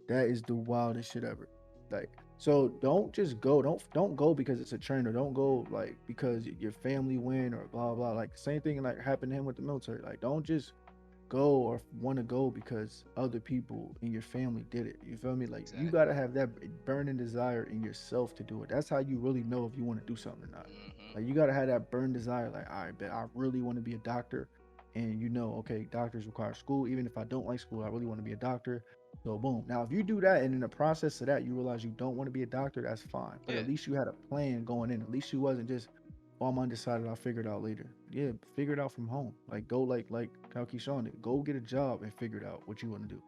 that is the wildest shit ever. Like, so don't just go. Don't go because it's a trend, or don't go like because your family win or blah blah. Like same thing like happened to him with the military. Like don't just go or want to go because other people in your family did it. You feel me? Like you gotta Exactly. have that burning desire in yourself to do it. That's how you really know if you want to do something or not. Mhm. Like you gotta have that burn desire. Like I bet I really want to be a doctor, and okay, doctors require school. Even if I don't like school, I really want to be a doctor. So boom. Now if you do that, and in the process of that, you realize you don't want to be a doctor, that's fine. But Yeah. at least you had a plan going in. At least you wasn't just, oh, I'm undecided. I'll figure it out later. Yeah, figure it out from home. Like go like how Keshawn did. Go get a job and figure it out what you want to do.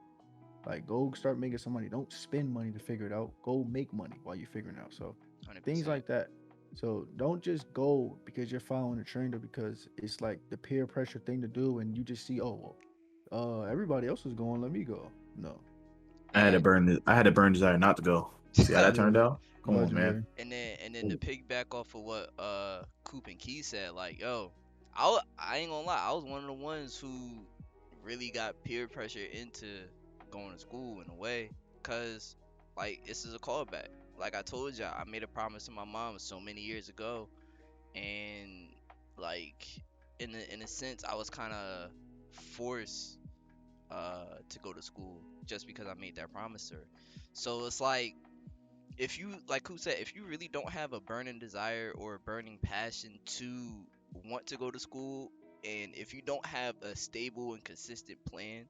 Like go start making some money. Don't spend money to figure it out. Go make money while you're figuring it out. So things 100%. like that. So don't just go because you're following a trend or because it's like the peer pressure thing to do and you just see, oh well, everybody else is going, let me go. No. I And had to then burn. I had to burn desire not to go. See how that Yeah. turned out? Come on, man. Legendary. and then to piggyback off of what Coop and Key said, like, yo, I ain't gonna lie, I was one of the ones who really got peer pressure into going to school in a way, cause like this is a callback. Like I told y'all, I made a promise to my mom so many years ago, and like in a sense, I was kind of forced to go to school just because I made that promise to her. So it's like if you like who said if you really don't have a burning desire or a burning passion to want to go to school, and if you don't have a stable and consistent plan,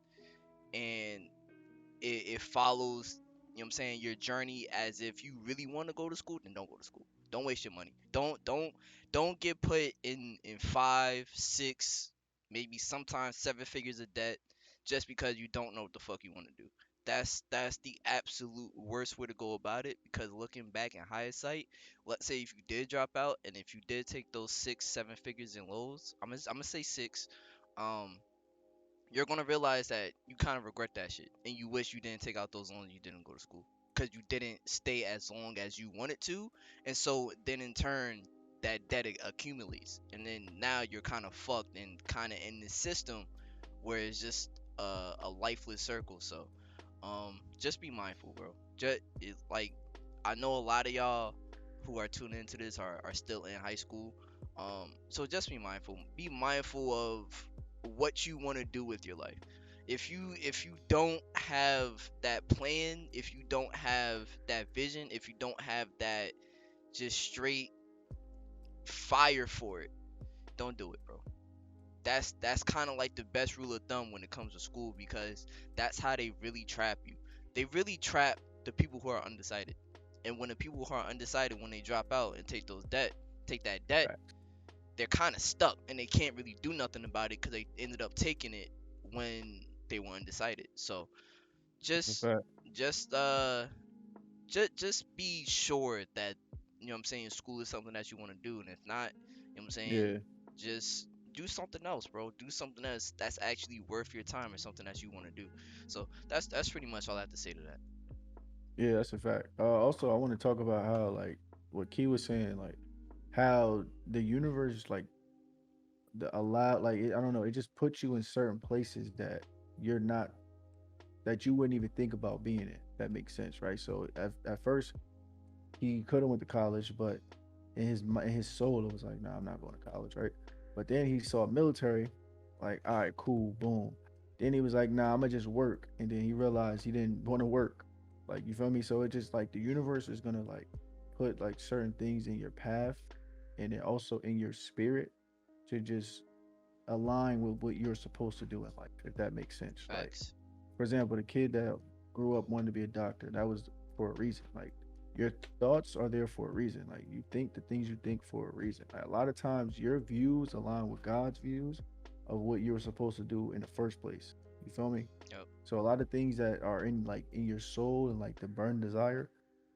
and it follows, you know what I'm saying, your journey as if you really want to go to school, then don't go to school. Don't waste your money. Don't get put in 5 6 maybe sometimes 7 figures of debt just because you don't know what the fuck you want to do. That's the absolute worst way to go about it, because looking back in hindsight, let's say if you did drop out and if you did take those 6 7 figures in lows, I'm gonna say six, um you're gonna realize that you kind of regret that shit, and you wish you didn't take out those loans. You didn't go to school because you didn't stay as long as you wanted to, and so then in turn that debt accumulates, and then now you're kind of fucked and kind of in this system where it's just a lifeless circle. So, just be mindful, bro. Just it's like I know a lot of y'all who are tuning into this are still in high school. So just be mindful. Be mindful of what you want to do with your life. If you don't have that plan, if you don't have that vision, if you don't have that just straight fire for it, don't do it, bro. That's kind of like the best rule of thumb when it comes to school, because that's how they really trap you. They really trap the people who are undecided. And when the people who are undecided, when they drop out and take that debt, Facts. they're kind of stuck and they can't really do nothing about it because they ended up taking it when they were undecided. So That's a just fact. just uh just be sure that, you know what I'm saying, school is something that you want to do, and if not, you know what I'm saying, Yeah. just do something else, bro. Do something else that's actually worth your time or something that you want to do. So that's pretty much all I have to say to that. Yeah, that's a fact. Also, I want to talk about how, like, what Key was saying, like, how the universe, like, like, I don't know, it just puts you in certain places that you're not, that you wouldn't even think about being in. That makes sense, right? So at first, he could have went to college, but in his soul, it was like, nah, I'm not going to college, right? But then he saw military, like, all right, cool, boom. Then he was like, nah, I'm gonna just work, and then he realized he didn't want to work, like, you feel me? So it just like the universe is gonna like put like certain things in your path, and then also in your spirit to just align with what you're supposed to do in life, if that makes sense. Like, Facts. for example, the kid that grew up wanting to be a doctor, that was for a reason. Like, your thoughts are there for a reason. Like, you think the things you think for a reason. Like, a lot of times your views align with God's views of what you were supposed to do in the first place. You feel me? Yep. So a lot of things that are in like in your soul and like the burning desire,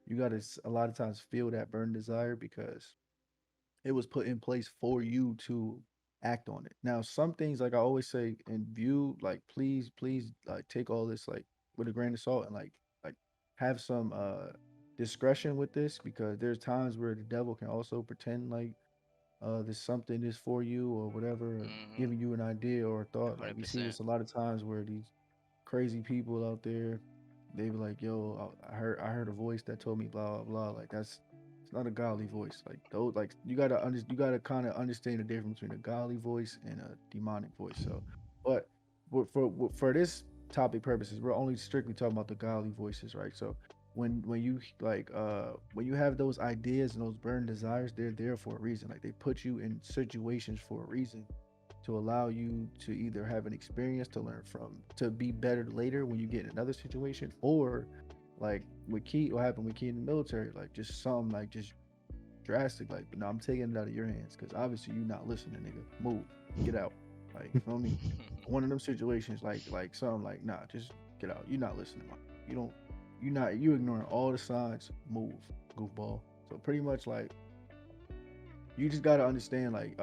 you gotta a lot of times feel that burning desire because it was put in place for you to act on it. Now, some things, like I always say, in view, like, please, like, take all this like with a grain of salt and like have some discretion with this, because there's times where the devil can also pretend like this something is for you or whatever, Mhm. giving you an idea or a thought. Like, we see 100%. this a lot of times where these crazy people out there, they be like, "Yo, I heard a voice that told me blah blah blah." Like, that's it's not a godly voice. Like, those, like, you gotta kind of understand the difference between a godly voice and a demonic voice. So, but for this topic purposes, we're only strictly talking about the godly voices, right? So when you like when you have those ideas and those burning desires, they're there for a reason. Like, they put you in situations for a reason to allow you to either have an experience to learn from, to be better later when you get in another situation, or like with Key, what happened with Key in the military, like just something like just drastic, like, no, I'm taking it out of your hands because obviously you're not listening, nigga. Move, get out. Like, you feel me? One of them situations, like something like, nah, just get out. You're not listening, man. You don't. You ignoring all the signs. Move, goofball. So pretty much like you just gotta understand, like,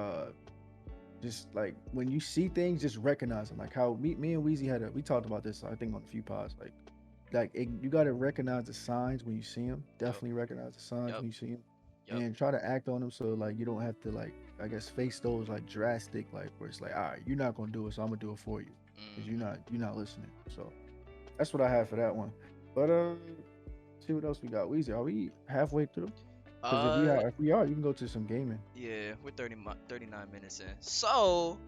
just like when you see things, just recognize them. Like how me and Weezy we talked about this, I think, on a few pods. You got to recognize the signs when you see them. Yep. Definitely recognize the signs Yep. when you see them, Yep. and try to act on them. So like you don't have to, like, I guess, face those like drastic, like where it's like, all right, you're not gonna do it, so I'm gonna do it for you because Mhm. you're not listening. So that's what I have for that one. But see what else we got. Weezy, are we halfway through? Because Uh, if we are, you can go to some gaming. yeah, we're 39 minutes in. So,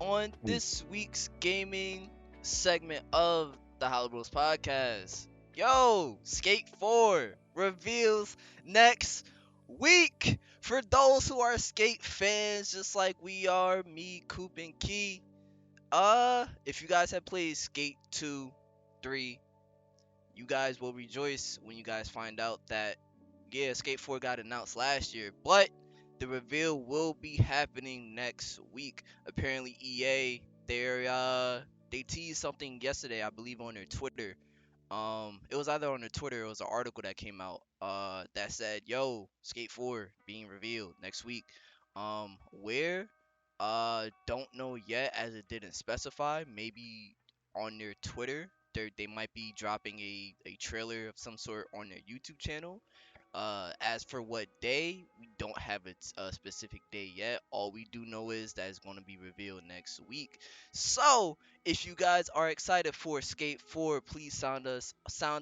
on Ooh. this week's gaming segment of the HoloBros podcast, yo, Skate 4 reveals next week. For those who are Skate fans, just like we are, me, Coop, and Key, if you guys have played Skate 2, 3, you guys will rejoice when you guys find out that, yeah, Skate 4 got announced last year, but the reveal will be happening next week. Apparently, EA they teased something yesterday, I believe, on their Twitter. It was either on their Twitter, it was an article that came out that said, "Yo, Skate 4 being revealed next week." Where? Don't know yet, as it didn't specify. Maybe on their Twitter, they might be dropping a trailer of some sort on their YouTube channel. As for what day, we don't have a specific day yet. All we do know is that it's going to be revealed next week. So, if you guys are excited for Skate 4, please sound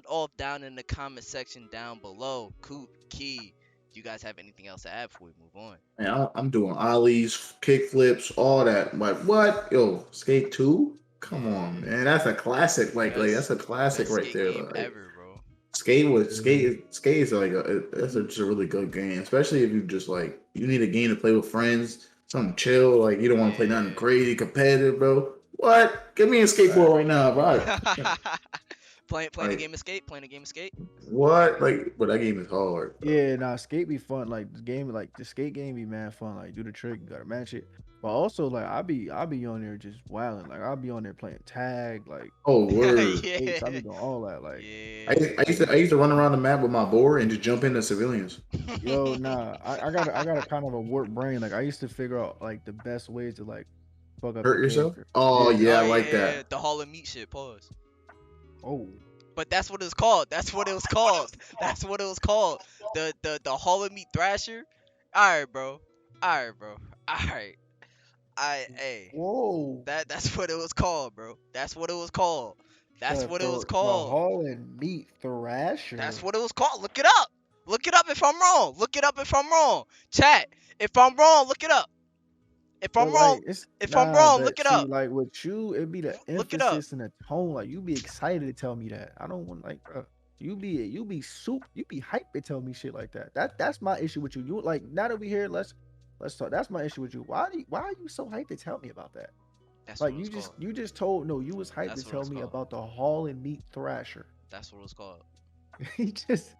off down in the comment section down below. Coop, Key, do you guys have anything else to add before we move on? Man, I'm doing ollies, kick flips, all that. Like what? Yo, Skate 2? Come on, Yeah, man. That's a classic. Like that's best a classic best right skate there. game Like ever, bro. skate is like just a really good game, especially if you just like you need a game to play with friends, something chill. Like you don't want to play nothing Yeah. crazy competitive, bro. What? Give me a skateboard right now, bro. Playing the Like game Escape, playing the game Escape. what? Like, but that game is hard, bro. Yeah, nah, skate be fun. Like the game, like the skate game be mad fun. Like do the trick, you gotta match it. But also like I be on there just wilding. Like I'll be on there playing tag, like Oh shooting word. skates. I Yeah. be doing all that. Like Yeah. I used to run around the map with my board and just jump into civilians. yo, nah, I got a kind of a warped brain. Like I used to figure out like the best ways to like fuck up the Hurt yourself? character. Oh Yeah. yeah, Oh I like yeah, that. the Hall of Meat shit. Pause. Oh, But that's what it's called. That's what it was called. That's what it was called. The Hall of Meat Thrasher. All right, bro. All right, bro. All right. Hey. whoa. That's what it was called, bro. That's what it was called. That's what it was The called. Hall and Meat That's Thrasher. what it was called. Look it up. Look it up if I'm wrong. Look it up if I'm wrong. Chat. If I'm wrong, look it up. If But I'm wrong, like it's if I'm nah, wrong, look but it see, up. like with you, it'd be the Look it up. emphasis and the tone. Like you be excited to tell me that. I don't want like, bro. You be hyped to tell me shit like that. That's my issue with you. You like now that we here, let's talk. That's my issue with you. Why are you so hyped to tell me about that? That's what Like it was called. you just told no, you was hyped That's to what it tell was me called. about the Hall and Meat Thrasher. That's what it was called. He just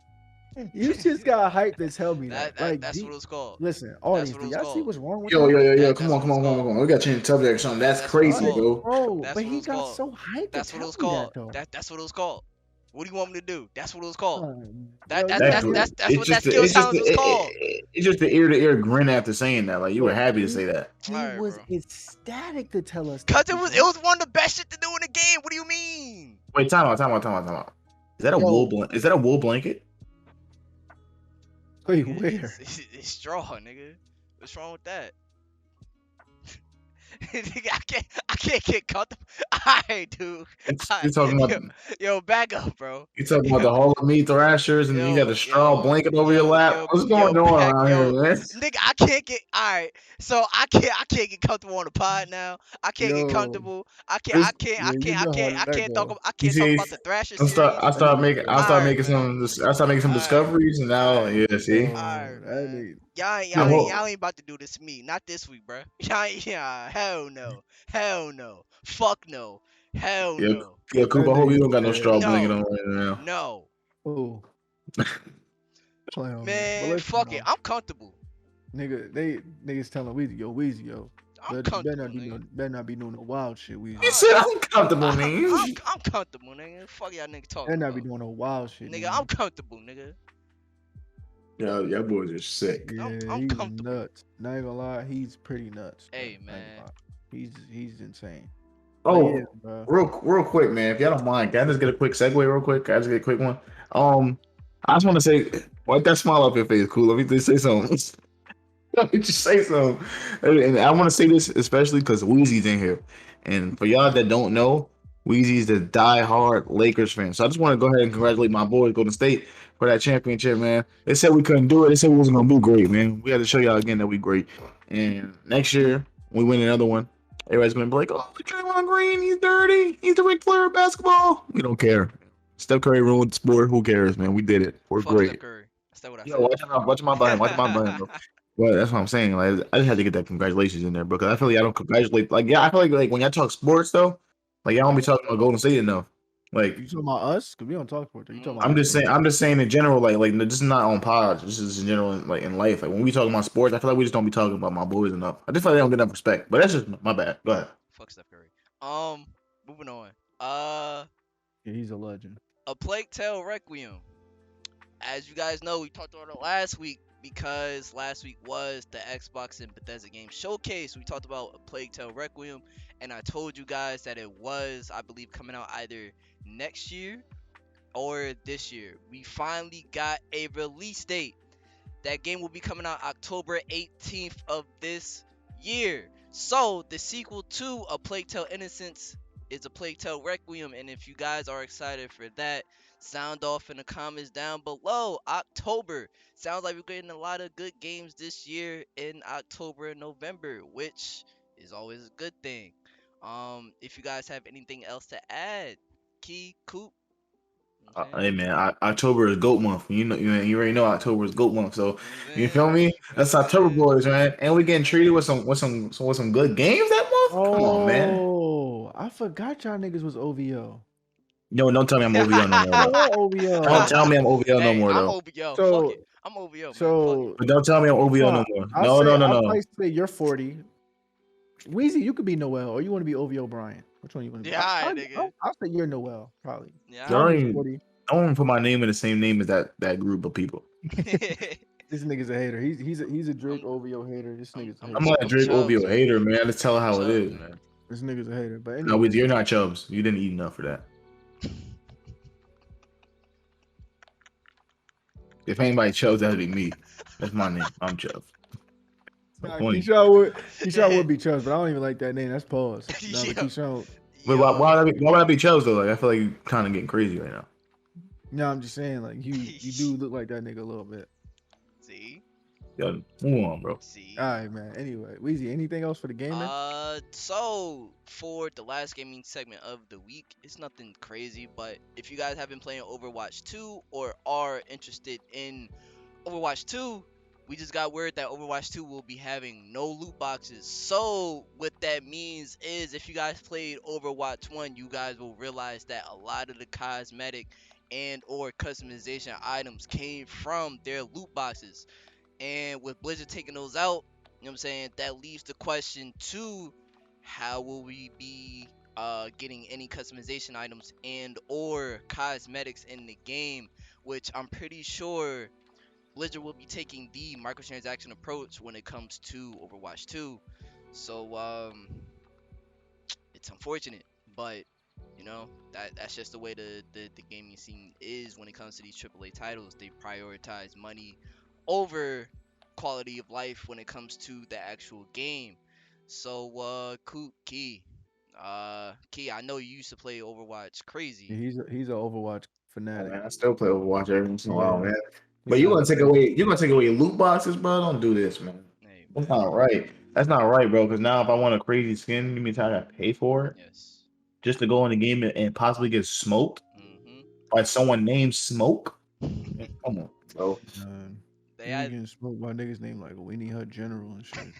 you just got hyped to tell me that. Like That's what it was called. listen, That's audience, what it do was y'all see called. what's wrong with Yo, him? yo, yo, yo, come That's on, what it come was on, come on, called. come on. We gotta change the subject or something. That's That's what it was crazy, called. bro. Bro, That's but what it he was got called. so hyped to That's what it tell was me that called. though. That's what it was called. What do you want me to do? That's what it was called. Yo, you That's got you. That's what that skill challenge was called. it's just the ear to ear grin after saying that. Like you were But happy to say that. All he right, was bro. ecstatic to tell us Cause that, it Keyshawn. was one of the best shit to do in the game. What do you mean? Wait, time out. Is that a wool Yo, blanket? Is that a wool blanket? wait, Nigga, where? it's straw, nigga. What's wrong with that? Nigga, I can't get comfortable. Alright, dude. You Alright. talking about Yo, back up, bro. you talking about Yo, the Hall of Meat Thrashers and you got yo, the straw yo, blanket over your lap? What's going on back, around yo. here, man? Nigga, I can't get alright. So I can't get comfortable on the pod now. I can't get Yo, comfortable. yeah, you know how that go. You I can't talk see, about the Thrasher series. I start Alright, making man. some Alright. discoveries, and now Alright. yeah, see, Yo, Alright, that man. nigga, the whole Y'all ain't about to do this to me. Not this week, bruh. Yeah, hell no. Hell no. Fuck no. Hell yeah, no. yeah, Coop. that I hope you nigga don't got no straw said, blanket No. on right now. No. oh, play on me. But Man, listen fuck it. though, I'm comfortable. nigga, niggas telling Weezy, yo. I'm You comfortable, nigga. better not be doing no wild shit, You Weezy. said Alright. I'm comfortable, man. I'm comfortable, nigga. Fuck y'all niggas Better talking not be about. doing no wild shit, Nigga, I'm Weezy. comfortable, nigga. Yeah, y'all boys are sick. Yeah, I'm he's comfortable. nuts. Not even gonna lie, he's pretty nuts. Bro. Hey, Not gonna man. lie. He's insane. But yeah, Oh, bro. real quick, man. If y'all don't mind, can I just get a quick segue, real quick? Can I just get a quick one? I just want to say, wipe that smile off your face, cool. Let me just say something. Let me just say something. And I want to say this especially because Weezy's in here. And for y'all that don't know, Weezy's the die-hard Lakers fan. So I just want to go ahead and congratulate my boys, Golden State, for that championship, man. They said we couldn't do it. They said we wasn't going to do great, man. We had to show y'all again that we great. And next year, we win another one. Everybody's going to be like, oh, Draymond Green, he's dirty. He's the Ric Flair of basketball. We don't care. Steph Curry ruined the sport. Who cares, man? We did it. We're Fuck Steph great. Curry. That's not what I Yo, said. watch my button. Watch my button, bro. Well, that's what I'm saying. Like, I just had to get that congratulations in there, bro. Because I feel like I don't congratulate. Like, yeah, I feel like when y'all talk sports, though, like y'all don't be talking about Golden State enough. Like, You talking about us? Cause we don't talk about that. You talking about Mm. us? I'm just saying in general. Like this is not on pods. This is in general, like in life. Like when we talk about sports, I feel like we just don't be talking about my boys enough. I just feel like they don't get enough respect. But that's just my bad. Go ahead. Fuck Steph Curry. Um, moving on. Uh, Yeah, he's a legend. A Plague Tale Requiem. As you guys know, we talked about it last week because last week was the Xbox and Bethesda game showcase. We talked about A Plague Tale Requiem, and I told you guys that it was, I believe, coming out either next year or this year. We finally got a release date. That game will be coming out October 18th of this year. So the sequel to A Plague Tale Innocence is A Plague Tale Requiem, and if you guys are excited for that, sound off in the comments down below. October sounds like we're getting a lot of good games this year in October and November, which is always a good thing. If you guys have anything else to add, Key, Coop, you know what I'm saying? Hey man, October is goat month. You already know October is goat month. So You know what I'm you feel saying? me? You know what That's I'm October saying? boys, man. And we You know getting what I'm treated with saying? some good games that month. Come on, man. Oh, I forgot y'all niggas was OVO. Yo, don't tell me I'm OVO no more Y'all though. were Don't OVO. tell me I'm OVO no Hey, more I'm though. OVO. Fuck it. So, I'm OVO, man. Fuck it. so But don't tell me I'm OVO no fine. more. No, no, no, I'll no. probably say you're 40. Weezy, you could be Noel, or you want to be OVO Brian. Which one you want to be? Yeah, alright, nigga. I'll say you're Noel, probably. Yeah, Y'all don't Brian is even 40. I don't even put my name in the same name as that group of people. alright. This nigga's a hater. He's a Drake I'm OVO hater. This I'm nigga's a I'm I'm hater. not a I'm Drake Chubbs, OVO man. hater, man. I just tell her I'm how it Chubbs, is, man. man. This nigga's a hater. But No, anyway, you're not Chubbs. You didn't eat enough for that. If anybody Chubbs, that'd be me. That's my name. I'm Chubbs. So nah, funny. Keyshawn would be Chubbs, but I don't even like that name. That's pause. Nah, but Yo, Keyshawn. Wait, why, yo. why would I be Chubbs though? Like I feel like you're kind of getting crazy right now. No, I'm just saying, like you do look like that nigga a little bit. See? Yo, move on, bro. All See? right, man. Anyway, Weezy, anything else for the gaming? So for the last gaming segment of the week, it's nothing crazy, but if you guys have been playing Overwatch 2 or are interested in Overwatch 2, we just got word that Overwatch 2 will be having no loot boxes. So what that means is if you guys played Overwatch 1, you guys will realize that a lot of the cosmetic and or customization items came from their loot boxes. And with Blizzard taking those out, you know what I'm saying, that leaves the question to how will we be getting any customization items and or cosmetics in the game, which I'm pretty sure Blizzard will be taking the microtransaction approach when it comes to Overwatch 2. So it's unfortunate, but you know that's just the way the gaming scene is when it comes to these AAA titles. They prioritize money over quality of life when it comes to the actual game. So Key, I know you used to play Overwatch Yeah, crazy. he's an Overwatch Oh fanatic. man, I still play Overwatch every once in a while, Yeah, man. But he's a you're gonna take away loot boxes, bro. Don't do this, man. Hey That's man, not right. That's not right, bro. Because now if I want a crazy skin, you mean I gotta pay for it yes. just to go in the game and possibly get smoked Mhm. by someone named Smoke? Man, come on, bro. They you be had getting smoked by niggas named like Winnie Hut General and shit.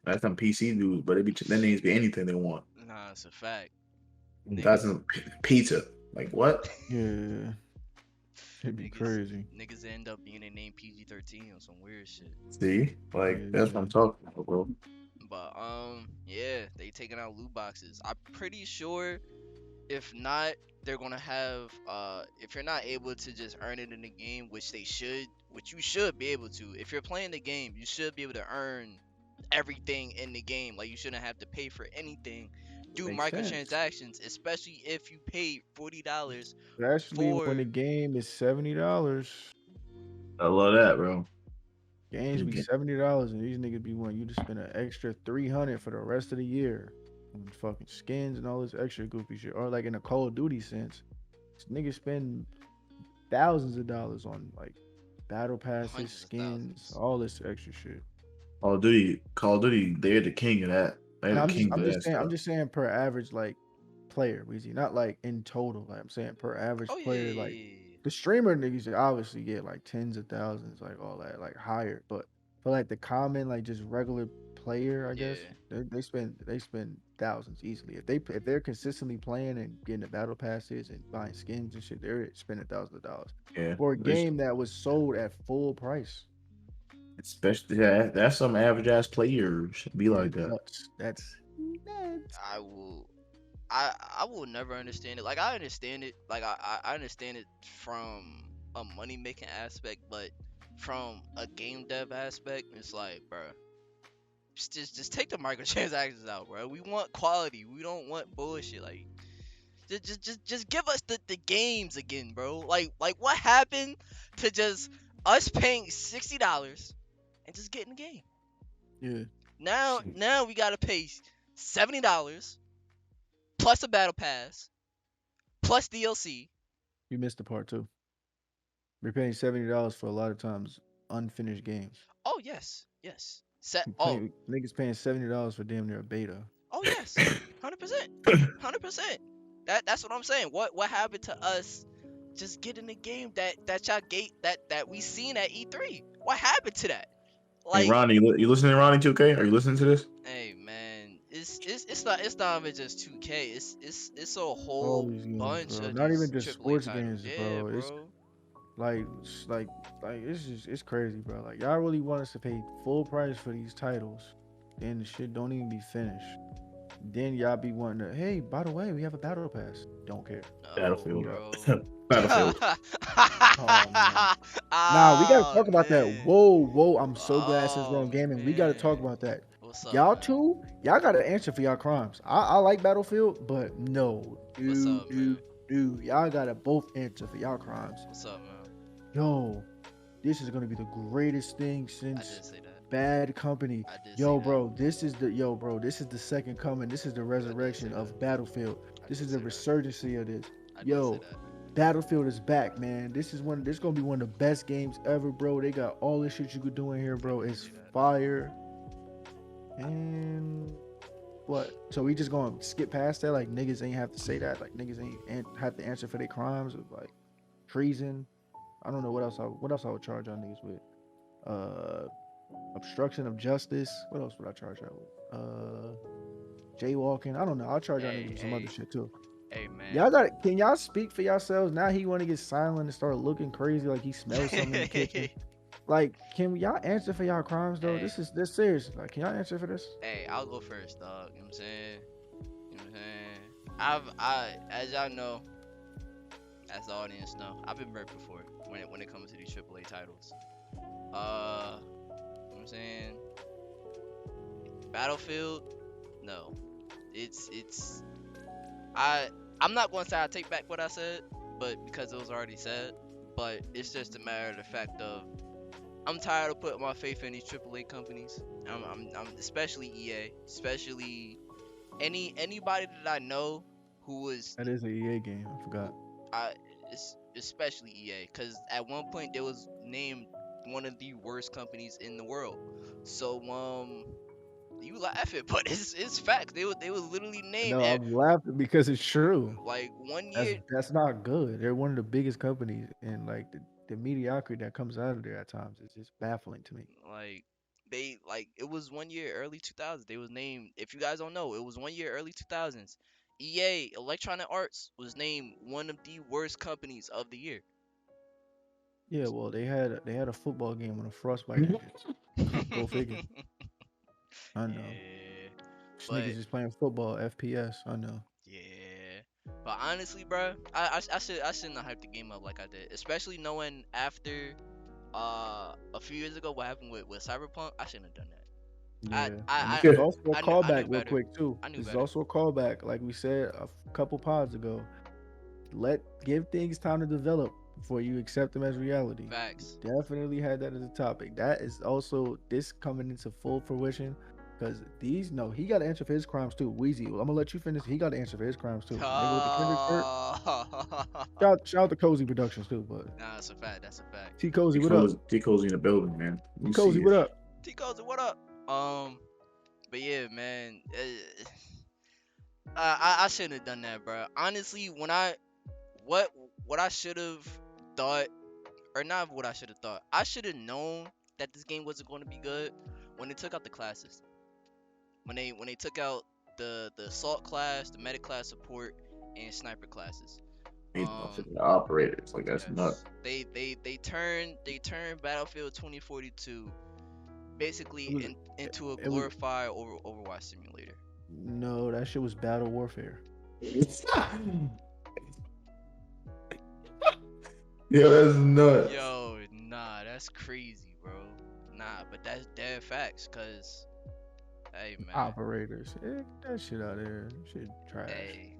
That's some PC dudes, but their names be anything they want. nah, it's a fact. That's Niggas some pizza. Like what? Yeah, should be niggas crazy. niggas end up being named PG-13 or some weird shit. See, like that's what I'm Yeah, talking about, bro. But yeah, they taking out loot boxes. I'm pretty sure if not, they're gonna have if you're not able to just earn it in the game, which they should, which you should be able to. If you're playing the game, you should be able to earn everything in the game. Like you shouldn't have to pay for anything. Do makes sense. microtransactions, especially if you paid $40 Especially when the for. game is $70. I love that, bro. Games be $70, and these niggas be wanting you to spend an extra 300 for the rest of the year on fucking skins and all this extra goofy shit. Or like in a Call of Duty sense, niggas spend thousands of dollars on like battle passes, Hundreds of skins, thousands. all this extra shit. Call of Duty, they're the king of that. They're And the I'm just king I'm of just that saying I'm stuff. just saying per average like player, Weezy, not like in total. Like I'm saying per average Oh yeah, player, yeah, like yeah, yeah. the streamer niggas they obviously get like tens of thousands, like all that, like higher. But for like the common, like just regular player, I guess Yeah. they spend thousands easily. If they're consistently playing and getting the battle passes and buying skins and shit, they're spending thousands of dollars Yeah, for a game that was sold at full price. especially that's some average ass players be Yeah, like that. nuts. That's nuts. I will. I will never understand it. Like I understand it. Like I understand it from a money making aspect, but from a game dev aspect, it's like, bro, just take the microtransactions out, bro. We want quality. We don't want bullshit. Like just give us the games again, bro. Like what happened to just us paying $60 and just getting the game? Yeah. Now Shit. now we gotta pay $70 plus a battle pass plus DLC. You missed the part too. We're paying $70 for a lot of times unfinished games. Oh yes, yes. Set. Oh, Niggas paying $70 for damn near a beta. oh yes. 100%. 100%. That's what I'm saying. What happened to us just getting the game that y'all gate that we seen at E3? What happened to that? Hey Like, Ronnie, you listening, Ronnie 2K? Are you listening to this? hey man, it's not even just 2K. It's a All whole these games, bunch bro. of Not even these just AAA sports titles. games, Yeah, bro. It's bro. like, it's like it's crazy, bro. Like y'all really want us to pay full price for these titles, then the shit don't even be finished. Then y'all be wanting to, hey, by the way, we have a battle pass. Don't care. No, Mute Battlefield. up. bro. Battlefield. Oh man. Nah, we gotta Oh talk about that. man. Whoa. I'm so glad since we're Oh on gaming, we gotta talk man. about that. What's up, Y'all man? two, y'all gotta answer for y'all crimes. I like Battlefield, but no, What's up, man? y'all gotta both answer for y'all crimes. What's up, man? Yo, this is gonna be the greatest thing I since did say that. Bad Company. I did say Yo, that. bro, this is the second coming. This is the I did say resurrection that. of Battlefield. I This did is the say that. resurgency of this. I did say Yo, that. Battlefield is back, man. This gonna be one of the best games ever, bro. They got all this shit you could do in here, I bro. did It's say that. fire. And what? So we just gonna skip past that? Like niggas ain't have to say that. Like niggas ain't have to answer for their crimes of like treason. I don't know what else I would charge on niggas with. Uh, obstruction of justice. What else would I charge y'all with? Jaywalking. I don't know. I'll charge y'all niggas Hey, with some other hey, shit too. hey, Y'all man. got it. Can y'all speak for yourselves? Now he want to get silent and start looking crazy like he smells something in the kitchen. Like, can y'all answer for y'all crimes though? Hey, This serious. Like, can y'all answer for this? hey, I'll go first, dog. You know what I'm saying? You know what I'm saying? As y'all know, as the audience know, I've been burnt before when it comes to these AAA titles. You know what I'm saying? Battlefield, no. It's I I'm not going to say I take back what I said, but because it was already said. But it's just a matter of the fact of I'm tired of putting my faith in these AAA companies. I'm especially EA, especially anybody that I know who was That is a EA game. I forgot. I especially EA, because at one point they was named one of the worst companies in the world. So you laugh it, but it's facts. They were literally named No, at I'm laughing because it's true. like one That's year. that's not good. They're one of the biggest companies, and like the mediocrity that comes out of there at times is just baffling to me. Like it was one year early 2000s. They was named, if you guys don't know, it was one year early 2000s. EA Electronic Arts was named one of the worst companies of the year. Yeah, well, they had a football game when a frostbite hit. Go figure. I know. Yeah, This but niggas just playing football, FPS. I know. yeah, but honestly, bro, I shouldn't have hyped the game up like I did, especially knowing after a few years ago what happened with Cyberpunk. I shouldn't have done that. Yeah, and this I is Yeah. also a I knew callback, real better. quick too. I knew This is better. also a callback, like we said couple pods ago. Give things time to develop before you accept them as reality. Facts. Definitely had that as a topic. That is also this coming into full fruition because these no, he got to answer for his crimes too. Wheezy, I'm gonna let you finish. He got to answer for his crimes too. Nigga with the Kendrick shirt. Oh. Shout out to Cozy Productions too, but Nah, that's a fact. That's a fact. T Cozy, what up? T Cozy in the building, man. You Cozy, see what it. up? T Cozy, what up? But yeah, man. I shouldn't have done that, bro. Honestly, what what I should have thought, or not what I should have thought, I should have known that this game wasn't going to be good when they took out the classes. When they took out the assault class, the medic class support, and sniper classes. These motherfucking operators. Like, that's nuts. Yes, they turned Battlefield 2042 It basically was into a it was glorified Overwatch simulator. no, that shit was Battle Warfare. Yo, that's nuts. Yo, nah, that's crazy, bro. Nah, but that's dead facts. Cause, hey, man, Operators. Get that shit out of there. Shit trash. hey,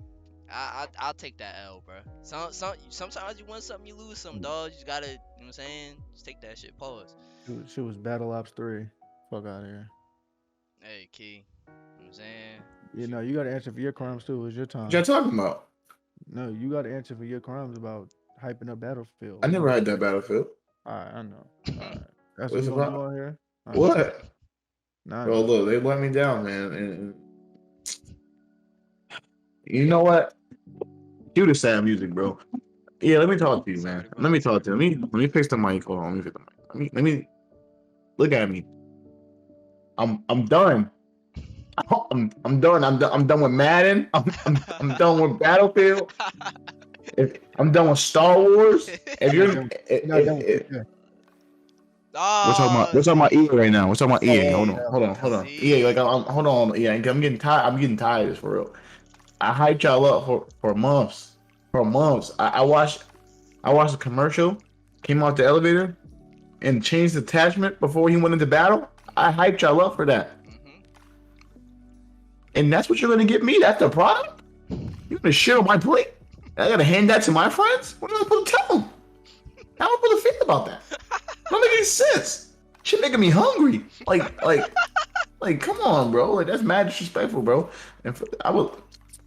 I'll take that L, bro. Sometimes you win something, you lose some, dog. You just gotta, you know what I'm saying? Just take that shit. Pause. Shit was Battle Ops 3. Fuck out of here. Hey, Key. You know what I'm saying? You know, you got to answer for your crimes too. It's your What y'all time. talking about? No, you got to answer for your crimes about hyping up Battlefield. I We never know. had that Battlefield. All right, I know. All right, that's what What's we the gonna do problem? on here. All right, What? nah, I Bro, know. look, they let me down, man. And you know what? Cue the sad music, bro. Yeah, let me talk to you, Sorry man. to Let bother me you, talk to bro. you. Let me fix the mic. Hold on, let me fix the mic. Let me look at me. I'm done. I'm done. I'm done with Madden. I'm done with Battlefield. I'm done with Star Wars. If You're not you're done. You're not done with if, 2K. Ah, we're talking about EA right now. We're talking about EA. Hold see, on, hold on, hold on. EA, like see. hold on. Yeah, I'm getting tired. I'm getting tired of this for real. I hyped y'all up for months. For months. I watched a commercial, came out the elevator, and changed the attachment before he went into battle. I hyped y'all up for that. Mhm. And that's what you're gonna get me? That's the product? You're gonna shit on my plate? I gotta hand that to my friends? What am I supposed to tell them? How am I supposed to feel about that? Don't make any sense. Shit making me hungry. Like, come on, bro. Like, that's mad disrespectful, bro. And I would,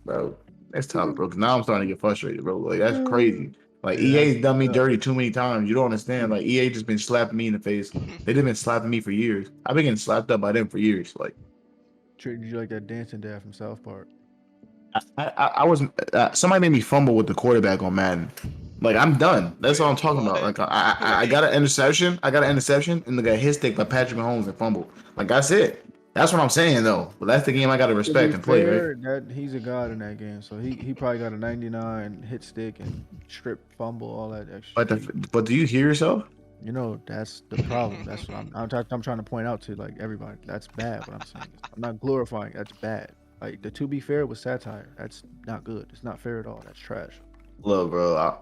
bro. That's tough, bro. Cause now I'm starting to get frustrated, bro. Like, that's crazy. Like, Yeah, that's EA's done me fucked up. dirty too many times. You don't understand. Like, EA just been slapping me in the face. They just been slapping me for years. I've been getting slapped up by them for years. Like, Treated you like that dancing dad from South Park. I was somebody made me fumble with the quarterback on Madden. Like, I'm done. That's all Wait, I'm talking about. what? Like, I Wait. got an interception. I got an interception, and the guy hit stick by Patrick Mahomes and fumbled. Like, that's it. That's what I'm saying though. But that's the game I got to To be respect and play, right? fair, that he's a god in that game, so he probably got a 99 hit stick and strip fumble, all that extra But shit. but do you hear yourself? You know, that's the problem. That's what I'm trying to point out to like everybody. That's bad. What I'm saying is, I'm not glorifying. That's bad. Like the to be fair was satire. That's not good. It's not fair at all. That's trash. Look, bro.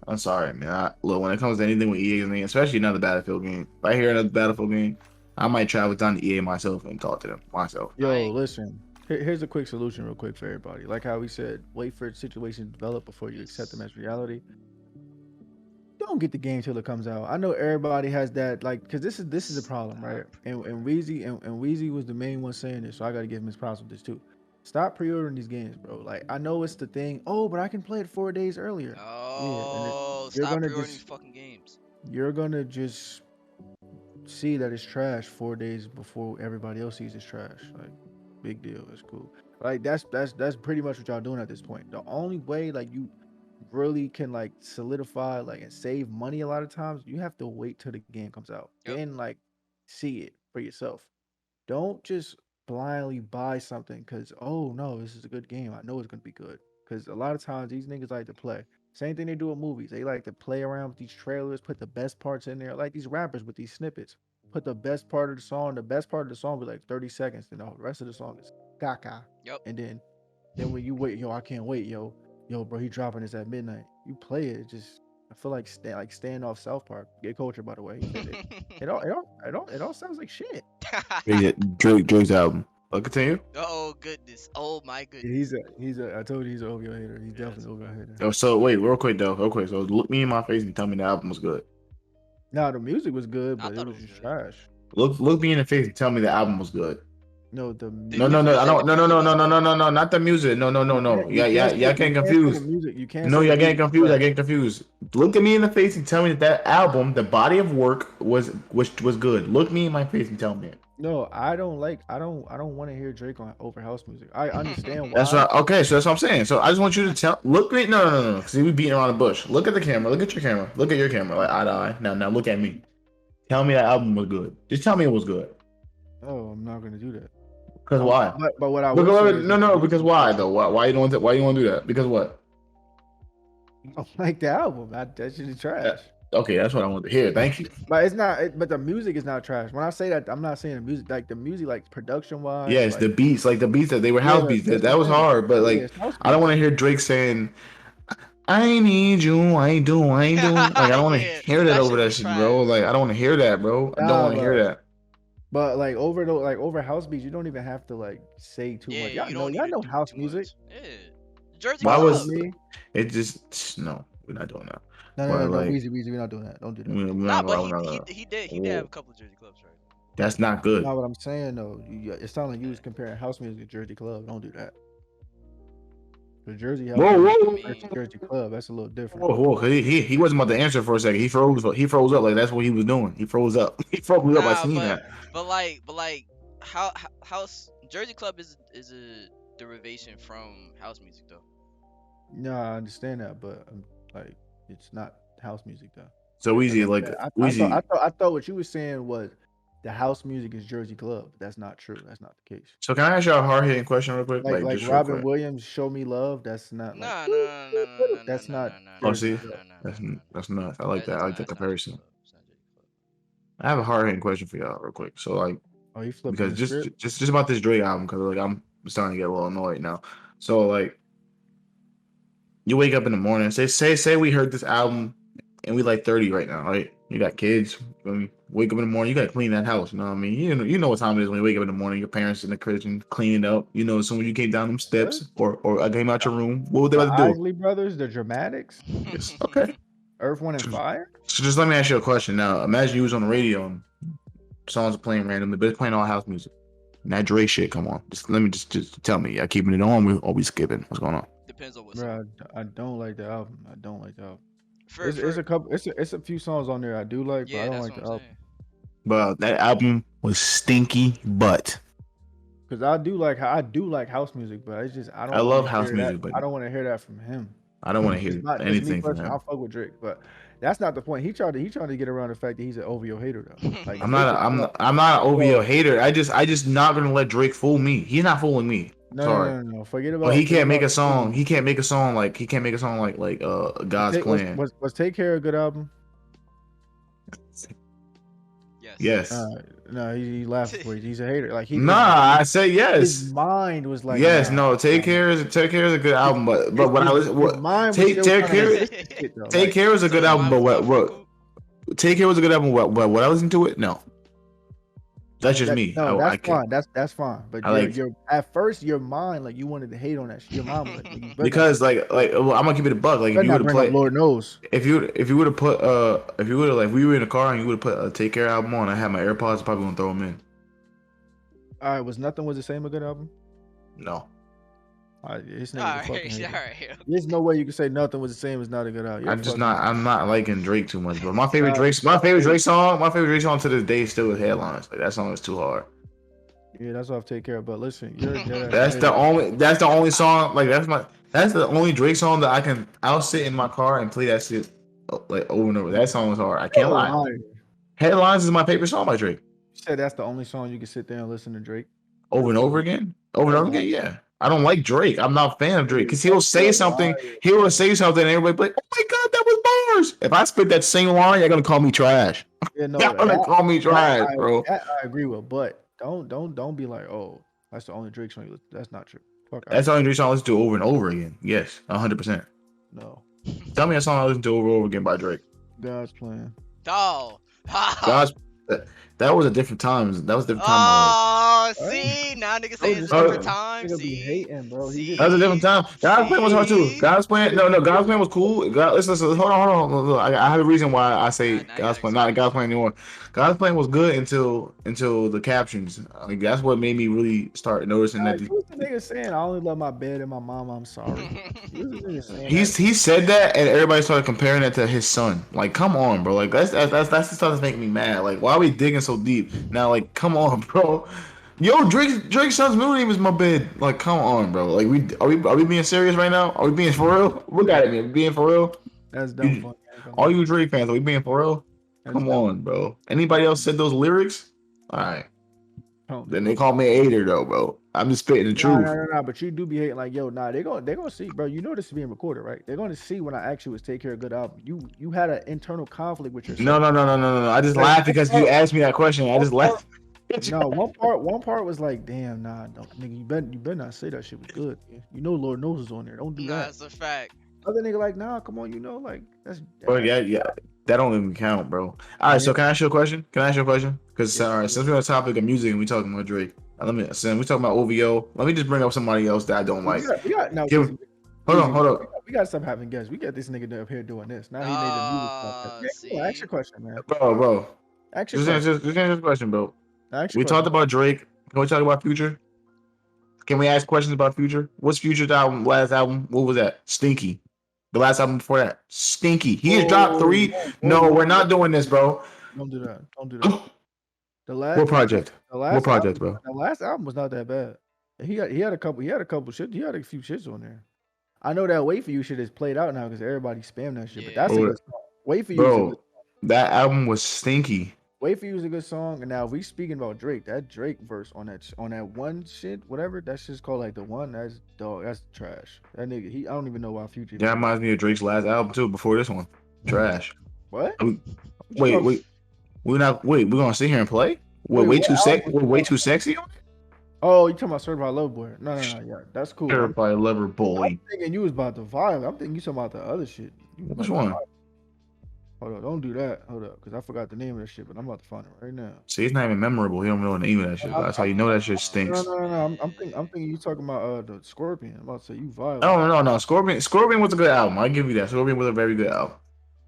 I'm sorry, man. Look, when it comes to anything with EA, especially another Battlefield game, if I hear another Battlefield game, I might travel down to EA myself and talk to them myself. I Yo, ain't. listen. Here's a quick solution, real quick for everybody. Like how we said, wait for situations to develop before you accept them Yes. as reality. Don't get the game till it comes out. I know everybody has that, like, because this is a problem, right? Stop And Weezy was the main one saying this, so I got to give him his props with this too. Stop pre-ordering these games, bro. Like, I know it's the thing. Oh, but I can play it 4 days earlier. Yeah, and Oh, you're stop gonna pre-ordering these just fucking games. see that it's trash 4 days before everybody else sees it's trash. Like, big deal. It's cool. Like that's pretty much what y'all doing at this point. The only way like you really can like solidify like and save money a lot of times, you have to wait till the game comes out. Yep. Then like see it for yourself. Don't just blindly buy something because oh no, this is a good game. I know it's gonna be good. Because a lot of times these niggas like to play. Same thing they do with movies. They like to play around with these trailers, put the best parts in there, like these rappers with these snippets. Put the best part of the song. The best part of the song be like 30 seconds, then the rest of the song is caca. Yep. And then when you wait, yo, I can't wait, yo, bro, he dropping this at midnight. You play it, just I feel like stand off South Park. Get culture, by the way. He said it. It all sounds like shit. Drake's album. I'll continue. Oh goodness. Oh my Yeah, goodness. I told you he's an OVO hater. He's Yes, definitely an bro. OVO hater. Oh, so wait, real quick though, real quick. So look me in my face and tell me the album was good. Now the music was good, I but it thought it was was just good. trash. Look me in the face and tell me the album was good. No, the The, No, the no, music. no. I music, the don't. No, no, music no, was no, no, good. no, no, no. Not the music. No, no, no, no. Yeah, yeah, yeah. I You can't can't say the confuse. music. You can't No, say the y'all getting music. confused. I getting confused. Look at me in the face and tell me that album, the body of work, was good. Look me in my face and tell me it. No, I don't like. I don't want to hear Drake on over house music. I understand That's why. right. Okay, so that's what I'm saying. So I just want you to tell. Look me. No, no, no, no. Because we beating around the bush. Look at the camera. Look at your camera. Look at your camera. Like eye to eye. Now look at me. Tell me that album was good. Just tell me it was good. Oh, I'm not gonna do that. Because why? But what I will say Because, is no, that the no. music Because was why trash. though? Why you don't want to, Why you want to do that? Because what? I don't like the album. That shit is trash. Okay, that's what I want to hear. Thank you. But it's not. But the music is not trash. When I say that, I'm not saying the music. Like the music, like production wise, Yes, like the beats that they were house yeah, beats. that's That what I'm was saying. hard, but Yeah, like it's house I don't want beats. to hear Drake saying, "I need you, I ain't doing, I ain't doing." Like I don't want to Yeah, hear that that over should that be shit, bro. trash. Like I don't want to hear that, bro. I don't Nah, want to hear that. but like over house beats, you don't even have to like say too Yeah, much. you don't need Y'all to know do house too music. much. Yeah, Jersey Why But for Club. was me, it just no? We're not doing that. no, But like Weezy, we're not doing that. Don't do that. we're Nah, not but going. he We're not he gonna, he did have a whoa, couple of Jersey clubs, right? that's not good. Not what I'm saying though. It sounds like you Yeah. was comparing house music to Jersey Club. Don't do that. The Jersey house Whoa, music I whoa, compared to mean, Jersey Club, that's a little different. whoa, whoa! 'Cause he wasn't about to answer for a second. He froze up. Like that's what he was doing. He froze up. He froze up. I nah, seen that. but like house Jersey Club is a derivation from house music though. No, I understand that, but like it's not house music though. So Because easy, like Weezy. I thought what you were saying was the house music is Jersey Club. That's not true. That's not the case. So can I ask y'all a hard hitting question real quick? Like Like just real Robin quick. Williams, "Show Me Love." That's not like Nah, "Woo, no, no, woo, no, woo." no, no, That's no, not no, no, Oh, no, Jersey see, no, Club. no, no, no, that's no. that's nuts. I like That's that. I it's like not. that It's not Jersey comparison. Club. It's not Jersey Club. I have a hard hitting question for y'all real quick. So like Oh, he flipping because the script. just about this Drake album because like I'm starting to get a little annoyed now. So like you wake up in the morning, say we heard this album and we like 30 right now, right? You got kids. When you wake up in the morning, you gotta clean that house. You know what I mean? You know what time it is when you wake up in the morning. Your parents in the kitchen cleaning up. You know, as soon as you came down them What? steps or I came out your room, what would they The about to do? Isley Brothers, the Dramatics, Yes. Okay. Earth, Wind, and So, Fire. so just let me ask you a question now. Imagine you was on the radio and songs are playing randomly, but it's playing all house music. And that Drake shit, come on. Just let me just tell me. Y'all keeping it on? We skipping? What's going on? Depends on what song. Bro, I don't like the album. I don't like the album. For It's for a couple. It's a few songs on there I do like, but I yeah, don't that's like what the I'm album. saying. But that album was stinky butt. Cause I do like house music, but it's just I I don't want love to house hear that. music, but I don't want to hear that from him. I don't want to hear Just me anything from personally. I him. fuck with Drake, but that's not the point. He tried to get around the fact that he's an OVO hater though. Like I'm Drake not could a, come up. I'm not an OVO So hater. I just not gonna let Drake fool me. He's not fooling me. Sorry. no. But he Forget can't make about a song. fooling. He can't make a song like God's Take Plan. was Take Care a good album? Yes. Yes. No, he laughing for you. He's a hater. Like Nah, I say his yes. mind was like, Yes, nah. no. Take Care is a good His, album, but when I listen, his what mind was still Take trying to Care, resist the shit though. Take Like Care is a So good his album, mind but was not for the coup. Take Care was a good album. What I listen to it, no. That's just that. me. No, I that's can't. fine. That's fine. But I like your at first your mind like you wanted to hate on that shit. Your mind was like, you better not because bring up, well, I'm gonna keep it a bug. Like if better you not would have bring up played. Lord knows. If you would have put if you would have like we were in a car and you would have put a Take Care album on, I had my AirPods, probably gonna throw them in. All right, Nothing Was the Same a good album? No, All right, this All nigga's a right, fucking all hater. right. There's no way you can say Nothing Was the Same is not a good album. You're a fucking hater. I'm not liking Drake too much, bro. Nah, My favorite Drake song to this day is still with Headlines. Like that song is too hard. yeah, that's what I've Take Care. But listen, you're a dead ass hater. That's the only song like that's the only Drake song that I'll sit in my car and play that shit like over and over. That song was hard. I can't You're lie. lying. Headlines is my favorite song by Drake. You said that's the only song you can sit there and listen to Drake. Over and over again. Over and You're over again, lying. yeah. I don't like Drake. I'm not a fan of Drake because You're lying. he will say something, and everybody be like, "Oh my god, that was bars." If I spit that same line, you're gonna call me trash. Yeah, no, Y'all gonna call me trash, bro. that I agree with, but don't be like, oh, that's the only Drake song you listen. That's not true. Fuck out That's of the here. only Drake song I listen to over and over again. Yes, 100%. No, Tell me a song I listen to over and over again by Drake. God's plan. Oh. God's that was a different time. That was a different time. Oh, What? see, now niggas Bro, say it's just a different Uh, time. nigga be See, hating, bro. He just That was a different see, time. God's plan was hard too. see. God's plan, no, God's plan was cool. Listen, hold on. Look, I have a reason why I say Now you God's gotta plan, not explain. God's plan anymore. God's plan was good until the captions. Like that's what made me really start noticing that you was the nigga saying, I only love my bed and my mama. I'm sorry. You was the nigga saying that. he said that, and everybody started comparing that to his son. Like, come on, bro. Like that's the stuff that's making me mad. Like, why are we digging so deep now? Like, come on, bro. Yo, Drake's son's middle name is my bed. Like, come on, bro. Like, are we being serious right now? Are we being for real? Look at it, man. Being for real? That's dumb You, funny. I ain't gonna all lie. you Drake fans, are we being for real? That's Come dumb. on, bro. Anybody else said those lyrics? All right. Don't Then do they it. call me a hater though, bro. I'm just spitting the Nah, nah, truth. nah, nah. But you do be hating like, yo, nah. They gonna see, bro. You know this is being recorded, right? They're gonna see when I actually was take care of a good album. You had an internal conflict with No, yourself. no, no, no, no, no, no. I just Like laughed because you asked me that question. I one just part, laughed. no, one part was like, damn, nah, don't, nigga, you better not say that shit was good. Man. You know, Lord knows is on there. Don't do Nah, that. it's a fact. Other nigga like, nah, come on, you know, like Bro, that. yeah, yeah. That don't even count, bro. All right, Yeah, so can I ask you a question? Can I ask you a question? Because yeah, all right, yeah. since we're on the topic of music and we talking about Drake, since we talking about OVO, let me just bring up somebody else that I don't We like. got, we got now Give, easy, hold on, easy. hold on, We got to stop having guests. We got this nigga up here doing this. Now he made the music podcast. Ah, Man, come on, ask see. your question, man. bro. Ask your question. Just answer this question, bro. Ask your We talked question. about Drake. Can we talk about Future? Can we ask questions about Future? What's Future's album? Last album? What was that? Stinky. The last album before that, Stinky. He has dropped Whoa, three. No, we're not doing this, bro. don't do that. Don't do that. The What last project? the What last project, album bro? the last album was not that bad. He had a couple shit. He had a few shits on there. I know that Wait for You shit is played out now because everybody spam that shit, but that's a Yeah. good song. Wait for You is a good Bro, that album was stinky. Wait for You is a good song. And now if we speaking about Drake, that Drake verse on that one shit, whatever, that's just called like the one. That's dog. That's trash. That nigga, I don't even know why Future even That did that. reminds me of Drake's last album too. Before this one, trash. What? Um, What you Wait, talking? wait. We're not. Wait, we're gonna sit here and play. We're Wait, way what too album sexy. was We're way that? too sexy. Oh, you talking about Certified Love Boy? No, no, no. Yeah, that's cool. Terrified lover I'm boy. thinking you was about the vibe. I'm thinking you talking about the other shit. You was Which about the one? vibe. Hold up, don't do that. Hold up, because I forgot the name of that shit, but I'm about to find it right now. See, it's not even memorable. He don't know the name of that shit. That's how you know that shit No, stinks. no, no, no. I'm thinking you talking about the Scorpion. I'm about to say you vibe. Oh no, no. Scorpion was a good album. I give you that. Scorpion was a very good album.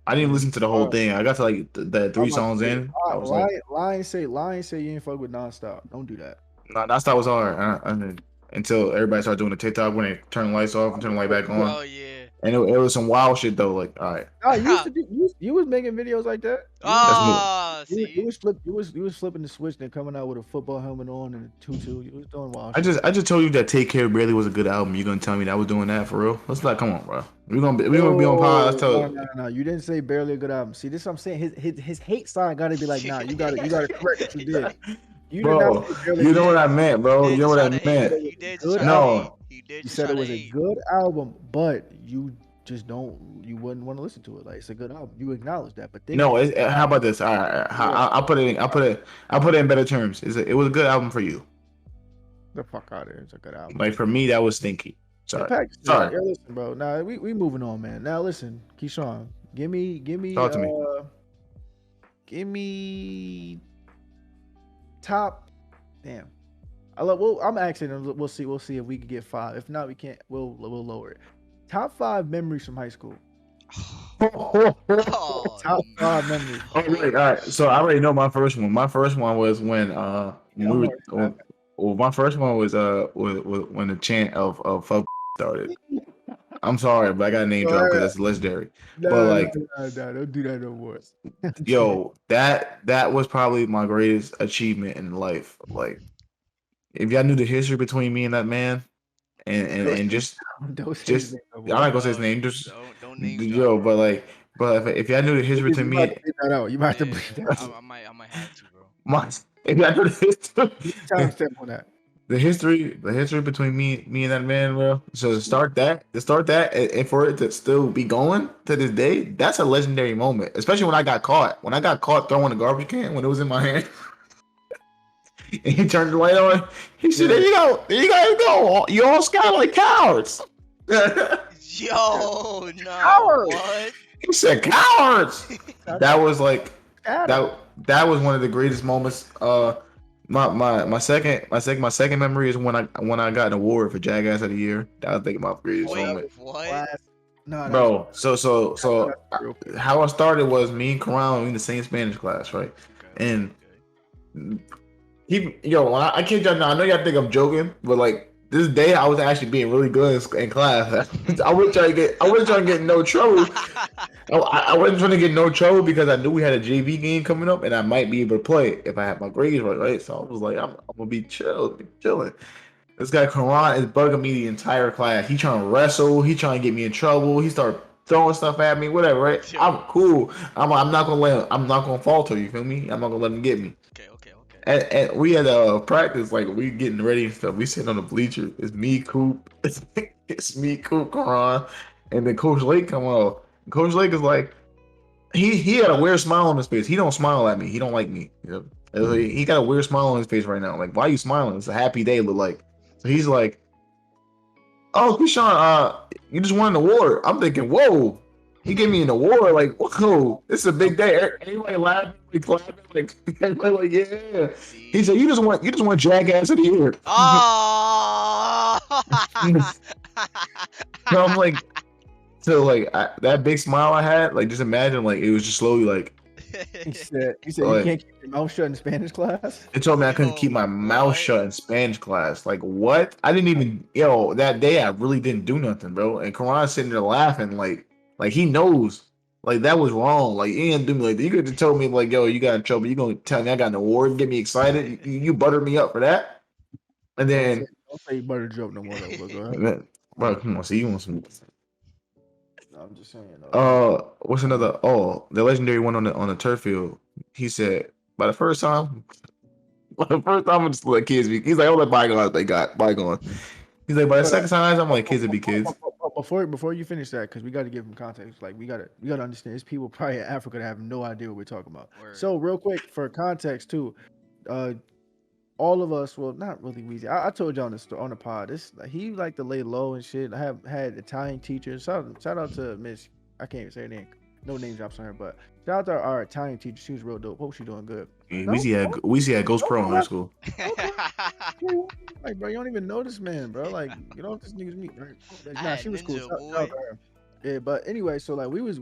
I Yeah, didn't you listen to the whole vibe. thing. I got to like the I'm three about songs to say in. I was like, lion say you ain't fuck with nonstop. Don't do that. nah, that stuff was hard. Until everybody started doing the TikTok when they turn the lights off and turn the light back on. Oh yeah. And it was some wild shit though. Like, all right, Nah, you used to do you was making videos like that. that's more. Ah, see. You was flipping the switch and coming out with a football helmet on and a tutu. You was doing wild I shit. just told you that Take Care barely was a good album. You gonna tell me that I was doing that for real? Let's not come on, bro. We gonna be on pod. I Oh, no, told no, no. You didn't say barely a good album. See, this is what I'm saying. His hate side gotta be like, nah, you gotta correct what you did. You did not bro. say barely a You good know what I meant, He bro. did You know just what try I to You hate. said meant. it was He did a just good try to album. hate. No, He did You just said try it to was a hate. good album, but you just wouldn't want to listen to it. Like it's a good album. You acknowledge that, but then you no. How about this? All right, yeah, I'll put it. I'll put it in better terms. It was a good album for you. the fuck out of here. It's a good album. Like for me, that was stinky. Yeah, Sorry, pack this shit. sorry. Yeah, listen, bro. Nah, we moving on, man. Now listen, Keshawn, Talk to me. give me top. Damn. I love. Well, I'm asking. We'll see. We'll see if we can get 5. If not, we can't. We'll lower it. Top 5 memories from high school. Oh Top 5 memories. All right, all right. So I already know my first one. My first one was when Yeah, we I'm were. already laughing. Well, my first one was when the chant of fuck started. I'm sorry, but I got a name Go drop because ahead. that's legendary. But No, no, like, no, no, don't do that no more. yo, that was probably my greatest achievement in life. Like, if y'all knew the history between me and that man, and Don't say his just name no I'm not more. gonna say his No, name, just don't name drop, yo, but bro. like, but if y'all knew the history You between might have me, to bleep that out. You might have to Yeah, bleep that out. I might have to, bro. my if y'all knew the history, Timestamp on that. the history between me and that man, bro. So to start that, and for it to still be going to this day, that's a legendary moment. Especially when I got caught. When I got caught throwing a garbage can when it was in my hand, and he turned the light on. He said, Yeah. "There you go, there you guys go. You all scat like cowards." Yo, no, Howard. what? He said, "Cowards." That was like Adam. that was one of the greatest moments. My second memory is when I got an award for Jackass of the Year. That was like my greatest Wait, moment, what? No, that's bro. So real quick. how I started was me and Karan we in the same Spanish class, right? Okay, And okay. when I kid y'all, I know y'all think I'm joking, but like this day I was actually being really good in class. I wasn't trying to get in no trouble. I wasn't trying to get no trouble because I knew we had a JV game coming up and I might be able to play if I had my grades right, right? So I was like, I'm gonna be chilling. This guy Karan is bugging me the entire class. He trying to wrestle. He trying to get me in trouble. He started throwing stuff at me, whatever, right? Yo. I'm cool. I'm not gonna falter. You feel me? I'm not gonna let him get me. Okay. and we had practice, like we getting ready and stuff. We sitting on the bleacher. It's me, Coop. It's me, Coop, Karan, and then Coach Lake come out. Coach Lake is like he had a weird smile on his face. He don't smile at me. He don't like me. You know? He got a weird smile on his face right now. Like, why are you smiling? It's a happy day. Look like. So he's like, "Oh, Keshawn, you just won an award." I'm thinking, "Whoa." He gave me an award, like, whoa, this is a big day. Everybody laughing, like, clapping, like, everybody like, yeah. He See? said, you just want Jackass of the Year. Oh! So I'm like, that big smile I had, like, just imagine, like, it was just slowly, He said you like, can't keep your mouth shut in Spanish class. it told me I couldn't Yo, keep my mouth what? shut in Spanish class. Like, what? I didn't even, that day I really didn't do nothing, bro. And Karan's sitting there laughing, like he knows, like that was wrong. Like he didn't do me like that. You could have told me like, yo, you got in trouble. You gonna tell me I got an award, get me excited. You buttered me up for that, and Don't say then, don't say butter joke no more though. But go ahead. bro, come on, see you want some. No, I'm just saying though. Like, What's another? Oh, the legendary one on the turf field. He said, by the first time, I'm just let kids be. He's like, oh, let bygones they got bygones. He's like, by the but second time, I'm like, kids will be kids. before you finish that, because we got to give them context. Like we gotta understand. There's people probably in Africa that have no idea what we're talking about. Word. So real quick for context too, uh, all of us, well, not really Weezy. I told you on the pod. This he like to lay low and shit. I have had Italian teachers. Shout out to Miss. I can't even say her name. No name drops on her, but shout out to our Italian teacher. She was real dope. Hope she doing good. Yeah, No, we see had Ghost Pro in high school. like, bro, you don't even know this man, bro. Like, you know what this nigga's meet, right? I Nah, had she was cool. Ninja, Shout boy. out to her. Yeah, but anyway, so like we was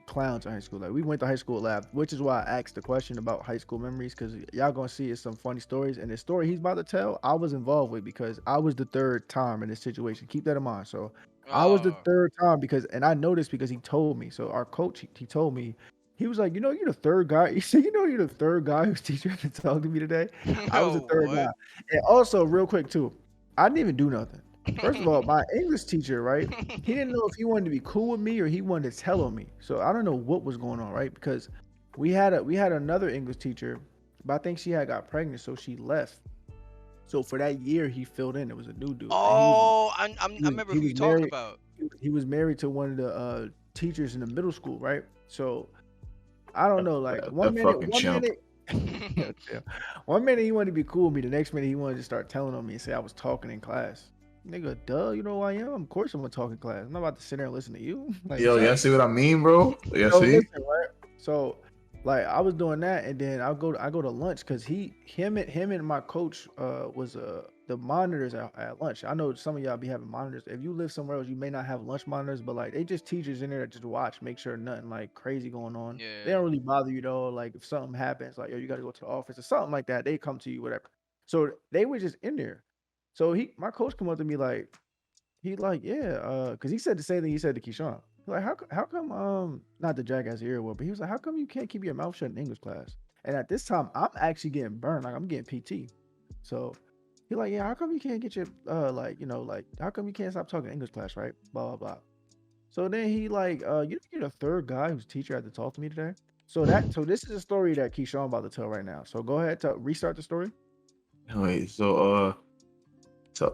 clowns in high school. Like we went to high school lab, which is why I asked the question about high school memories, because y'all gonna see some funny stories. And the story he's about to tell, I was involved with because I was the third time in this situation. Keep that in mind. So I was the Oh. third time because, and I know this because he told me. So our coach, he told me, he was like, you know, you're the third guy. He said, you know, you're the third guy whose teacher had to talk to me today. I was the Yo, third guy. what? And also, real quick too, I didn't even do nothing. First of all, my English teacher, right? He didn't know if he wanted to be cool with me or he wanted to tell on me. So I don't know what was going on, right? Because we had another English teacher, but I think she had got pregnant, so she left. So for that year, he filled in. It was a new dude, and Oh, I he was remember he who you was talking married. about. He was married to one of the teachers in the middle school, right? So I don't know. Like That fucking one chump. minute, yeah, one minute he wanted to be cool with me. The next minute he wanted to start telling on me and say I was talking in class. Nigga, duh, you know who I am? Of course I'm gonna talk in class. I'm not about to sit there and listen to you. Like, Yo, what's y'all up? see what I mean, bro? Y'all So see? listen, right? So like I was doing that, and then I go to lunch because him and my coach was the monitors at lunch. I know some of y'all be having monitors. If you live somewhere else, you may not have lunch monitors, but like they just teachers in there that just watch, make sure nothing like crazy going on. They Yeah. don't really bother you though. Like if something happens, like yo, you got to go to the office or something like that, they come to you, whatever. So they were just in there. So my coach come up to me like he like, yeah, because he said the same thing he said to Keshawn. Like, how come not the jackass ear well, but he was like, how come you can't keep your mouth shut in English class? And at this time, I'm actually getting burned, like I'm getting PT. So he like, yeah, how come you can't get your like, you know, like how come you can't stop talking English class, right? Blah blah blah. So then he like, you're the third guy whose teacher had to talk to me today. So this is a story that Keyshawn about to tell right now. So go ahead, restart the story. Wait, so I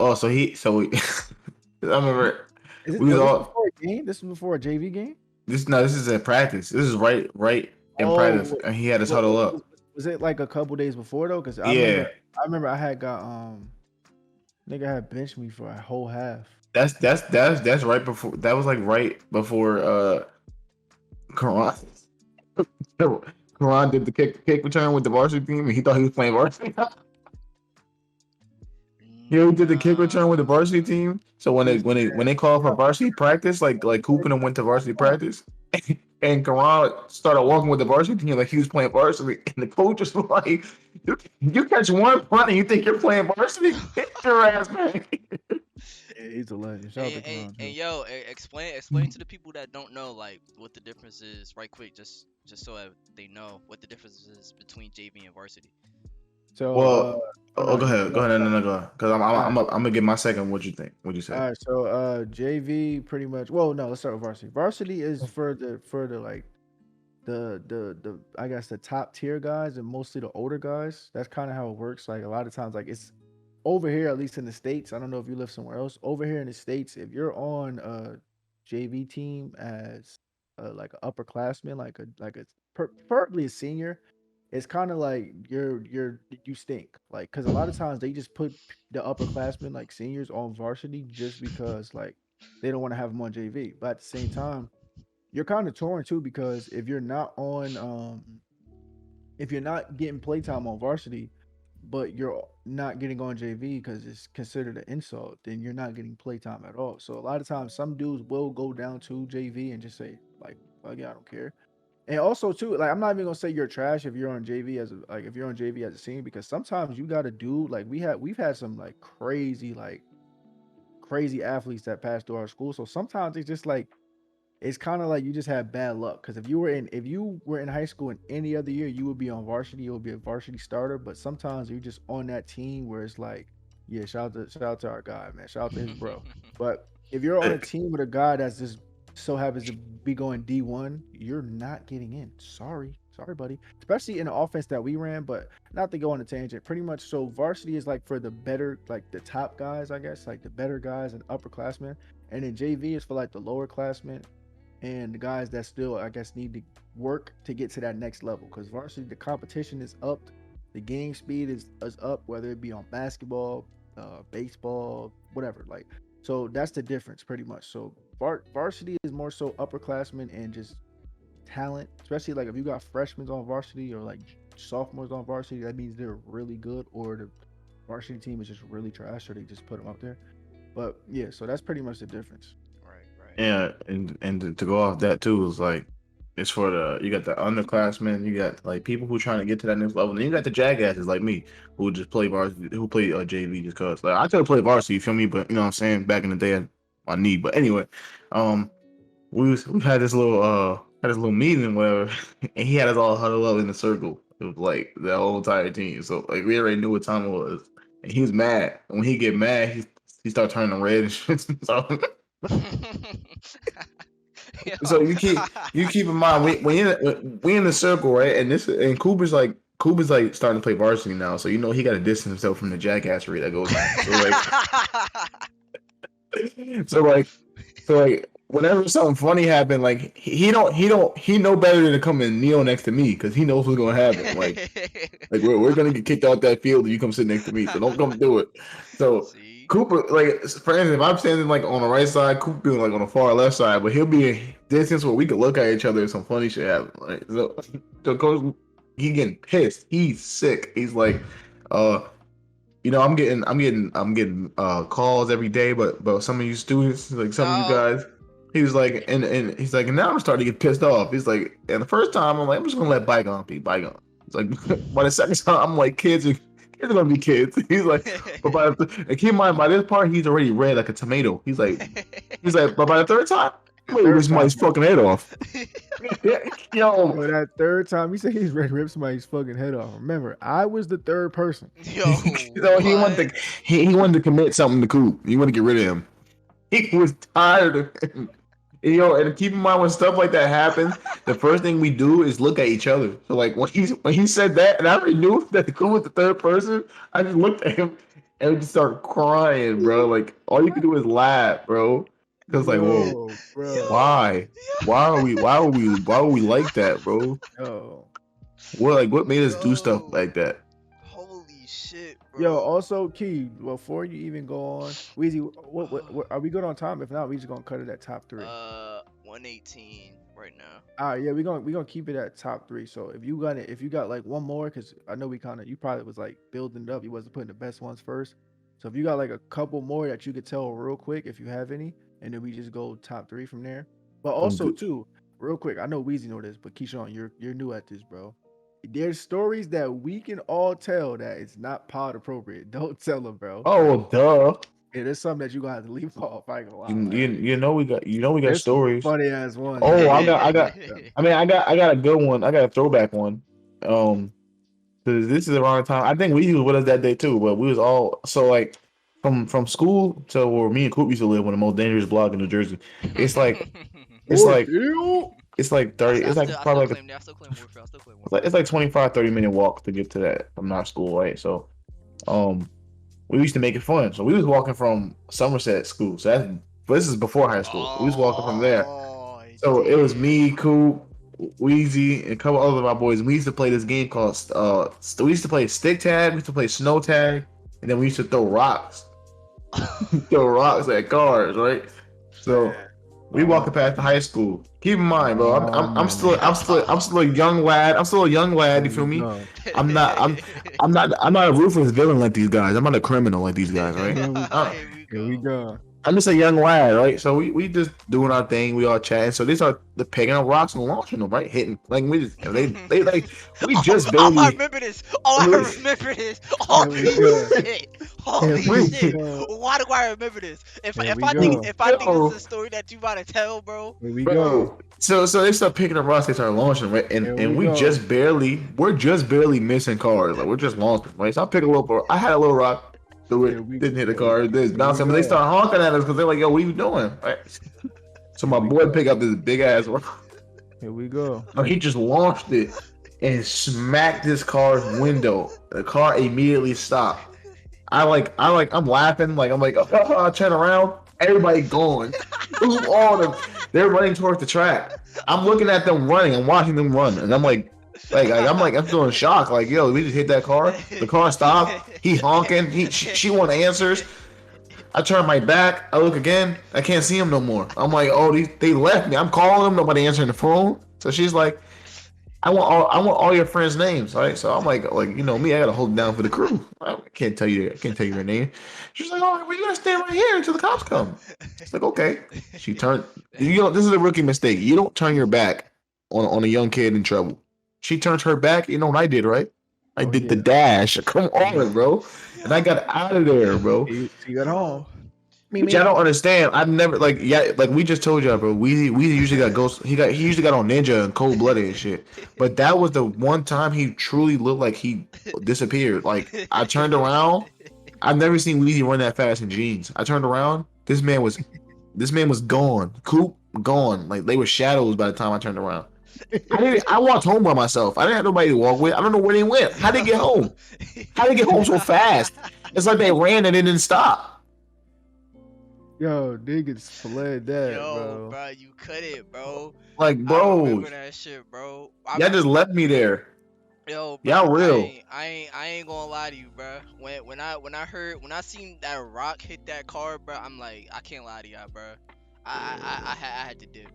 remember Is it we was was this all before a game? This was before a JV game? this is in practice. This is right in practice, Oh, and he had us what, huddle what, up. was it like a couple days before though? Because Yeah, I remember I had got nigga had benched me for a whole half. that's right before. That was like right before Karan Karan did the kick return with the varsity team, and he thought he was playing varsity. Yeah, we did the kick return with the Nah. varsity team. So when He's they called for varsity practice, like Coop and them went to varsity practice, and Karan started walking with the varsity team like he was playing varsity, and the coach was like, "You catch one punt and you think you're playing varsity? Get your ass back!" yeah, he's a legend. Shout out to Karan And too. yo, explain to the people that don't know like what the difference is, right quick, just so they know what the difference is between JV and varsity. So Well, oh oh, no, go ahead, go ahead, no, go ahead, because all right, I'm gonna get my second. What you think? What you all say? right. So JV pretty much. Well, no, let's start with varsity. Varsity is for the like the I guess the top tier guys and mostly the older guys. That's kind of how it works. Like a lot of times, like it's over here, at least in the states. I don't know if you live somewhere else. Over here in the states, if you're on a JV team as like an upperclassman, preferably a senior, it's kind of like you stink. Like because a lot of times they just put the upperclassmen like seniors on varsity just because like they don't want to have them on JV. But at the same time you're kind of torn too because if you're not getting playtime on varsity, but you're not getting on JV because it's considered an insult, then you're not getting playtime at all. So a lot of times, some dudes will go down to JV and just say like, "Fuck yeah, I don't care." And also too, like I'm not even gonna say you're trash if you're on JV as a, like if you're on JV as a senior because sometimes you gotta do like we've had some like crazy athletes that pass through our school. So sometimes it's just like it's kind of like you just had bad luck because if you were in high school in any other year, you would be on varsity, you would be a varsity starter. But sometimes you're just on that team where it's like, yeah, shout out to our guy, man, shout out to his bro. But if you're on a Sick. team with a guy that's just so happens to be going D1, you're not getting in. Sorry, buddy. Especially in the offense that we ran, but not to go on a tangent. Pretty much, so varsity is like for the better, like the top guys, I guess, like the better guys and upperclassmen, and then JV is for like the lower classmen and the guys that still I guess need to work to get to that next level because varsity the competition is up, the game speed is up, whether it be on basketball, baseball, whatever. Like so that's the difference pretty much. So varsity is more so upperclassmen and just talent, especially like if you got freshmen on varsity or like sophomores on varsity, that means they're really good or the varsity team is just really trash or they just put them up there. But yeah, so that's pretty much the difference. Right, right. Yeah, and to go off that too is like it's for the you got the underclassmen, you got like people who trying to get to that next level, and then you got the jackasses like me who just play varsity, who play JV just cause like I tried to play varsity, you feel me? But you know what I'm saying back in the day, my knee. But anyway, um, we had this little meeting where and he had us all huddled up in a circle. It was like the whole entire team, so like we already knew what time it was, and he was mad. And when he get mad, he start turning red and shit. So Yo. so you keep in mind we in the circle, right? And this and Cooper's like starting to play varsity now, so you know he got to distance himself from the jackassery that goes on. So like so like whenever something funny happened, like he know better than to come and kneel next to me because he knows what's gonna happen. Like we're gonna get kicked off that field if you come sit next to me, so don't come do it. So See? Cooper, like for instance, if I'm standing like on the right side, Cooper be like on the far left side, but he'll be in distance where we could look at each other if some funny shit happen. Like so coach, he getting pissed. He's sick. He's like, uh, you know, I'm getting calls every day, but some of you students, like some of you No. guys, he was like, and he's like, and now I'm starting to get pissed off. He's like, and the first time I'm like, I'm just gonna let bygones be bygones. It's like, by the second time I'm like, kids are gonna be kids. He's like, but and keep in mind by this part he's already red like a tomato. He's like, but by the third time, The I'm gonna rip third somebody's time, fucking head off. Yo, yo, that third time he said he's ready to rip somebody's fucking head off. Remember, I was the third person. Yo, so what? he wanted to commit something to Coop. He wanted to get rid of him. He was tired of him. And, yo, and keep in mind when stuff like that happens, the first thing we do is look at each other. So like when he said that, and I already knew that the Coop was the third person, I just looked at him and we just started crying, bro. Like all you can do is laugh, bro. Cause like, whoa, Yo, Yo, bro. why? yo, Why are we like that, bro? Yo. What made us do stuff yo. like that? Holy shit, Yo, bro. also Key, before you even go on, Weezy, what are we good on time? If not, we just gonna cut it at top three. 118 right now. All right, yeah, we gonna keep it at top three. So if you got like one more, because I know we kind of you probably was like building it up. You wasn't putting the best ones first. So if you got like a couple more that you could tell real quick, if you have any, and then we just go top three from there. But I'm also good. too, real quick, I know Weezy know this, but Keyshawn, you're new at this, bro. There's stories that we can all tell that it's not pod appropriate. Don't tell them, bro. Oh, duh. Yeah, there's something that you gonna have to leave off. I ain't gonna lie, man. You know we got There's some stories. funny ass ones, Oh, man. We just gotta I got. keep them. I mean, I got a good one. I got a throwback one. Um, 'cause this is around the time I think we was with us that day too. But we was all so like from school to where me and Coop used to live, one of the most dangerous block in New Jersey. It's like it's Oh, like deal. It's like 30. It's like I still probably like a, claim that. I still claim Warfield. I still claim it's Warfield. like 25, 30 minute walk to get to that from our school, right? So um we used to make it fun. So we was walking from Somerset School. So that's but this is before high school. We was walking from there. Oh, So it was damn. me, Coop, Wheezy, and a couple other of our boys. We used to play this game called we used to play stick tag, we used to play snow tag, and then we used to throw rocks. Throw rocks at cars, right? So Man. we walking past the high school. Keep in mind, bro. Man. I'm still a young lad. I'm still a young lad. Here You feel we me? go. I'm not. I'm not a ruthless villain like these guys. I'm not a criminal like these guys, right? Here we Uh, go. Here we Here we go. go. I'm just a young lad, right? So we just doing our thing. We all chatting. So they start the picking up rocks and launching them, right? Hitting like we just they like we just Oh, I barely. remember this. Oh, I We, remember this. Here we Holy go. shit. Here Holy we shit. go. Why do I remember this? Here we go. If I think this is yo, a story that you about to tell, bro. Here we go. bro. So they start picking up rocks. They start launching, right? Here And we we go. we're just barely missing cars. Like we're just launching, right? So I pick a little. I had a little rock. Threw Here it. we Didn't hit the here we car. It did here we bounce. But they go. start honking at us because they're like, "Yo, what you doing?" Right? So Here my we boy go. picked up this big ass rock. Here we go. He just launched it and smacked this car's window. The car immediately stopped. I'm laughing. Like I'm like, I turn around. Everybody going. All them. They're running towards the track. I'm looking at them running. I'm watching them run, and I'm I'm feeling shocked. Like, yo, we just hit that car. The car stopped. He honking. She want answers. I turn my back. I look again. I can't see him no more. I'm like, oh, they left me. I'm calling them. Nobody answering the phone. So she's like, I want all your friends' names, right? So I'm like you know me, I gotta hold it down for the crew. I can't tell you your name. She's like, oh, we gotta stand right here until the cops come. It's like, okay. She turned. You know, this is a rookie mistake. You don't turn your back on a young kid in trouble. She turned her back. You know what I did, right? I Oh did the yeah. dash. Come on, bro. And I got out of there, bro. See you at home. Me Which I me. don't understand. I've never like we just told y'all, bro. We usually got ghost. He usually got on Ninja and Cold Blooded and shit. But that was the one time he truly looked like he disappeared. Like I turned around. I've never seen Weezy run that fast in jeans. I turned around. This man was gone. Coop gone. Like they were shadows by the time I turned around. I walked home by myself. I didn't have nobody to walk with. I don't know where they went. How they get home? How they get home so fast? It's like they ran and it didn't stop. Yo, niggas fled that, Yo, bro. bro, you couldn't, bro. Like, I bro, remember that shit, bro. y'all just left me there. Yo, bro, Y'all real. I ain't gonna lie to you, bro. When I seen that rock hit that car, bro, I'm like, I can't lie to y'all, bro. I had to dip.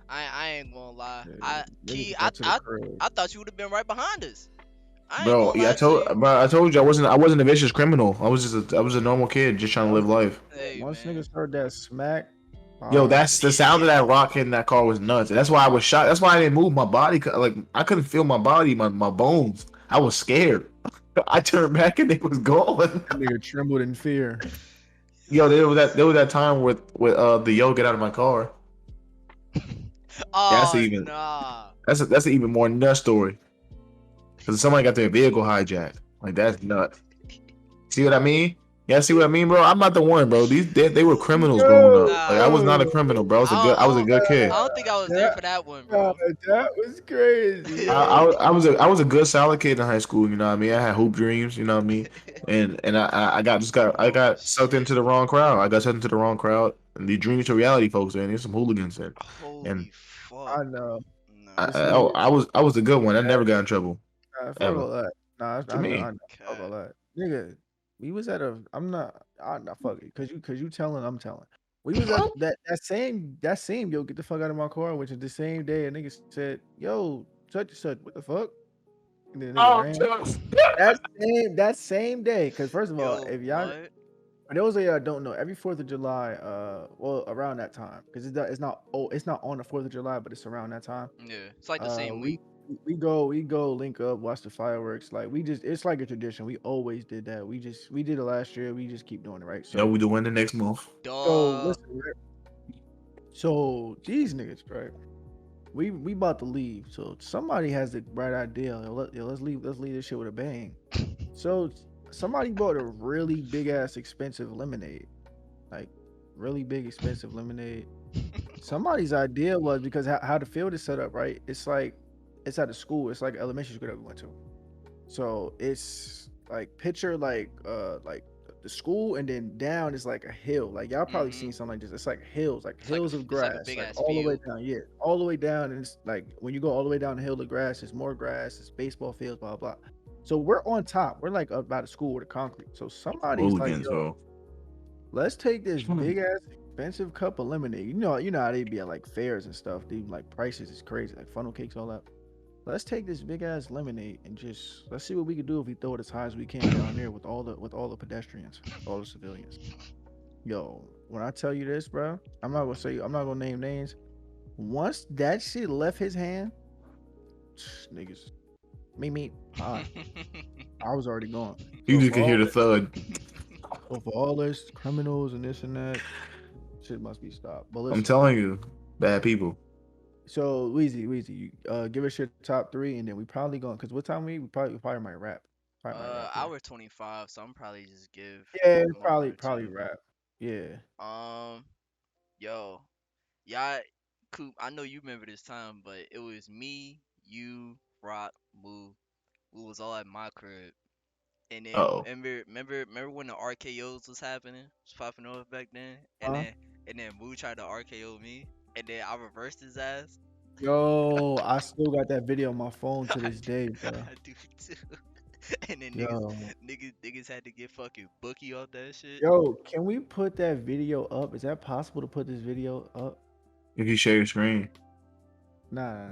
I ain't gonna lie. Niggas got to the crib. I thought you would have been right behind us. I ain't Bro, gonna lie to you. I told you I wasn't a vicious criminal. I was a normal kid just trying to live life. Hey, Once man. niggas heard that smack, Yo, ah, that's the sound of that rock hitting that car was nuts. That's why I was shocked. That's why I didn't move my body. Like I couldn't feel my body, my bones. I was scared. I turned back and it was gone. that nigga trembled in fear. Yo, there was that time with the yo get out of my car. That's Oh even nah. that's an even more nuts story. Because somebody got their vehicle hijacked. Like that's nuts. See what I mean? Yeah, see what I mean, bro? I'm not the one, bro. They were criminals growing up. Like I was not a criminal, bro. I was a good kid. I don't think I was there for that one, bro. That was crazy. I was a good solid kid in high school. You know what I mean? I had hoop dreams. You know what I mean? And I got sucked into the wrong crowd. I got sucked into the wrong crowd. And the dreams to reality folks, and there's some hooligans in. And Holy fuck. I know. Nah. I was a good one. I never got in trouble Fuck ever. all that. Nah, To I know. me, Fuck all that. Nigga, we was at a. I'm not fuck it. Cause you telling. I'm telling. We was at that same yo get the fuck out of my car, which is the same day a nigga said, yo, such and such, what the fuck? And then the nigga oh, ran. shucks. That same day. Cause first of all, Yo, if y'all what? for those of y'all that don't know, every 4th of July, well around that time, because it's not on the 4th of July, but it's around that time. Yeah, it's like the same We week. we go link up, watch the fireworks. Like it's like a tradition. We always did that. We did it last year. We just keep doing it, right? Yeah, we do win the next month. So Duh. listen, right? So these niggas, right? We about to leave. So somebody has the bright idea. Let's leave this shit with a bang. So somebody bought a really big ass expensive lemonade, like really big expensive lemonade. Somebody's idea was because how the field is set up, right? It's like it's at a school. It's like elementary school that we went to. So it's like picture like the school and then down is like a hill. Like y'all probably Mm-hmm. seen something like this. It's like hills, like hills of It's like a grass, big like ass all the way field. down. Yeah, all the way down. And it's like when you go all the way down the hill of grass, it's more grass, it's baseball fields, blah blah. So we're on top. We're like up by the school with the concrete. So somebody's like, Hooligans, yo, bro. let's take this big ass expensive cup of lemonade. You know how they be at like fairs and stuff. They like prices is crazy, like funnel cakes, all that. Let's take this big ass lemonade and just let's see what we can do if we throw it as high as we can down there with all the pedestrians, all the civilians. Yo, when I tell you this, bro, I'm not gonna name names. Once that shit left his hand, niggas, me, bye. I was already gone. You So just for could hear all the this, thud. criminals and this and that, shit must be stopped. But I'm listen, telling you, bad people. so Weezy, you give us your top three, and then we probably going because what time we probably might rap, here. Hour 25, so I'm probably just give Yeah, one probably or probably two. rap. Yeah. Um, yo, y'all, Coop, I know you remember this time, but it was me, you, Rock, Moo. We was all at my crib. And then Oh, remember when the RKO's was happening, was popping off back then, Huh? and then Moo tried to RKO me, and then I reversed his ass. Yo, I still got that video on my phone to I this do, day, bro. I do too. And then Yo, niggas had to get fucking bookie off that shit. yo, can we put that video up? Is that possible to put this video up? if you share your screen, Nah.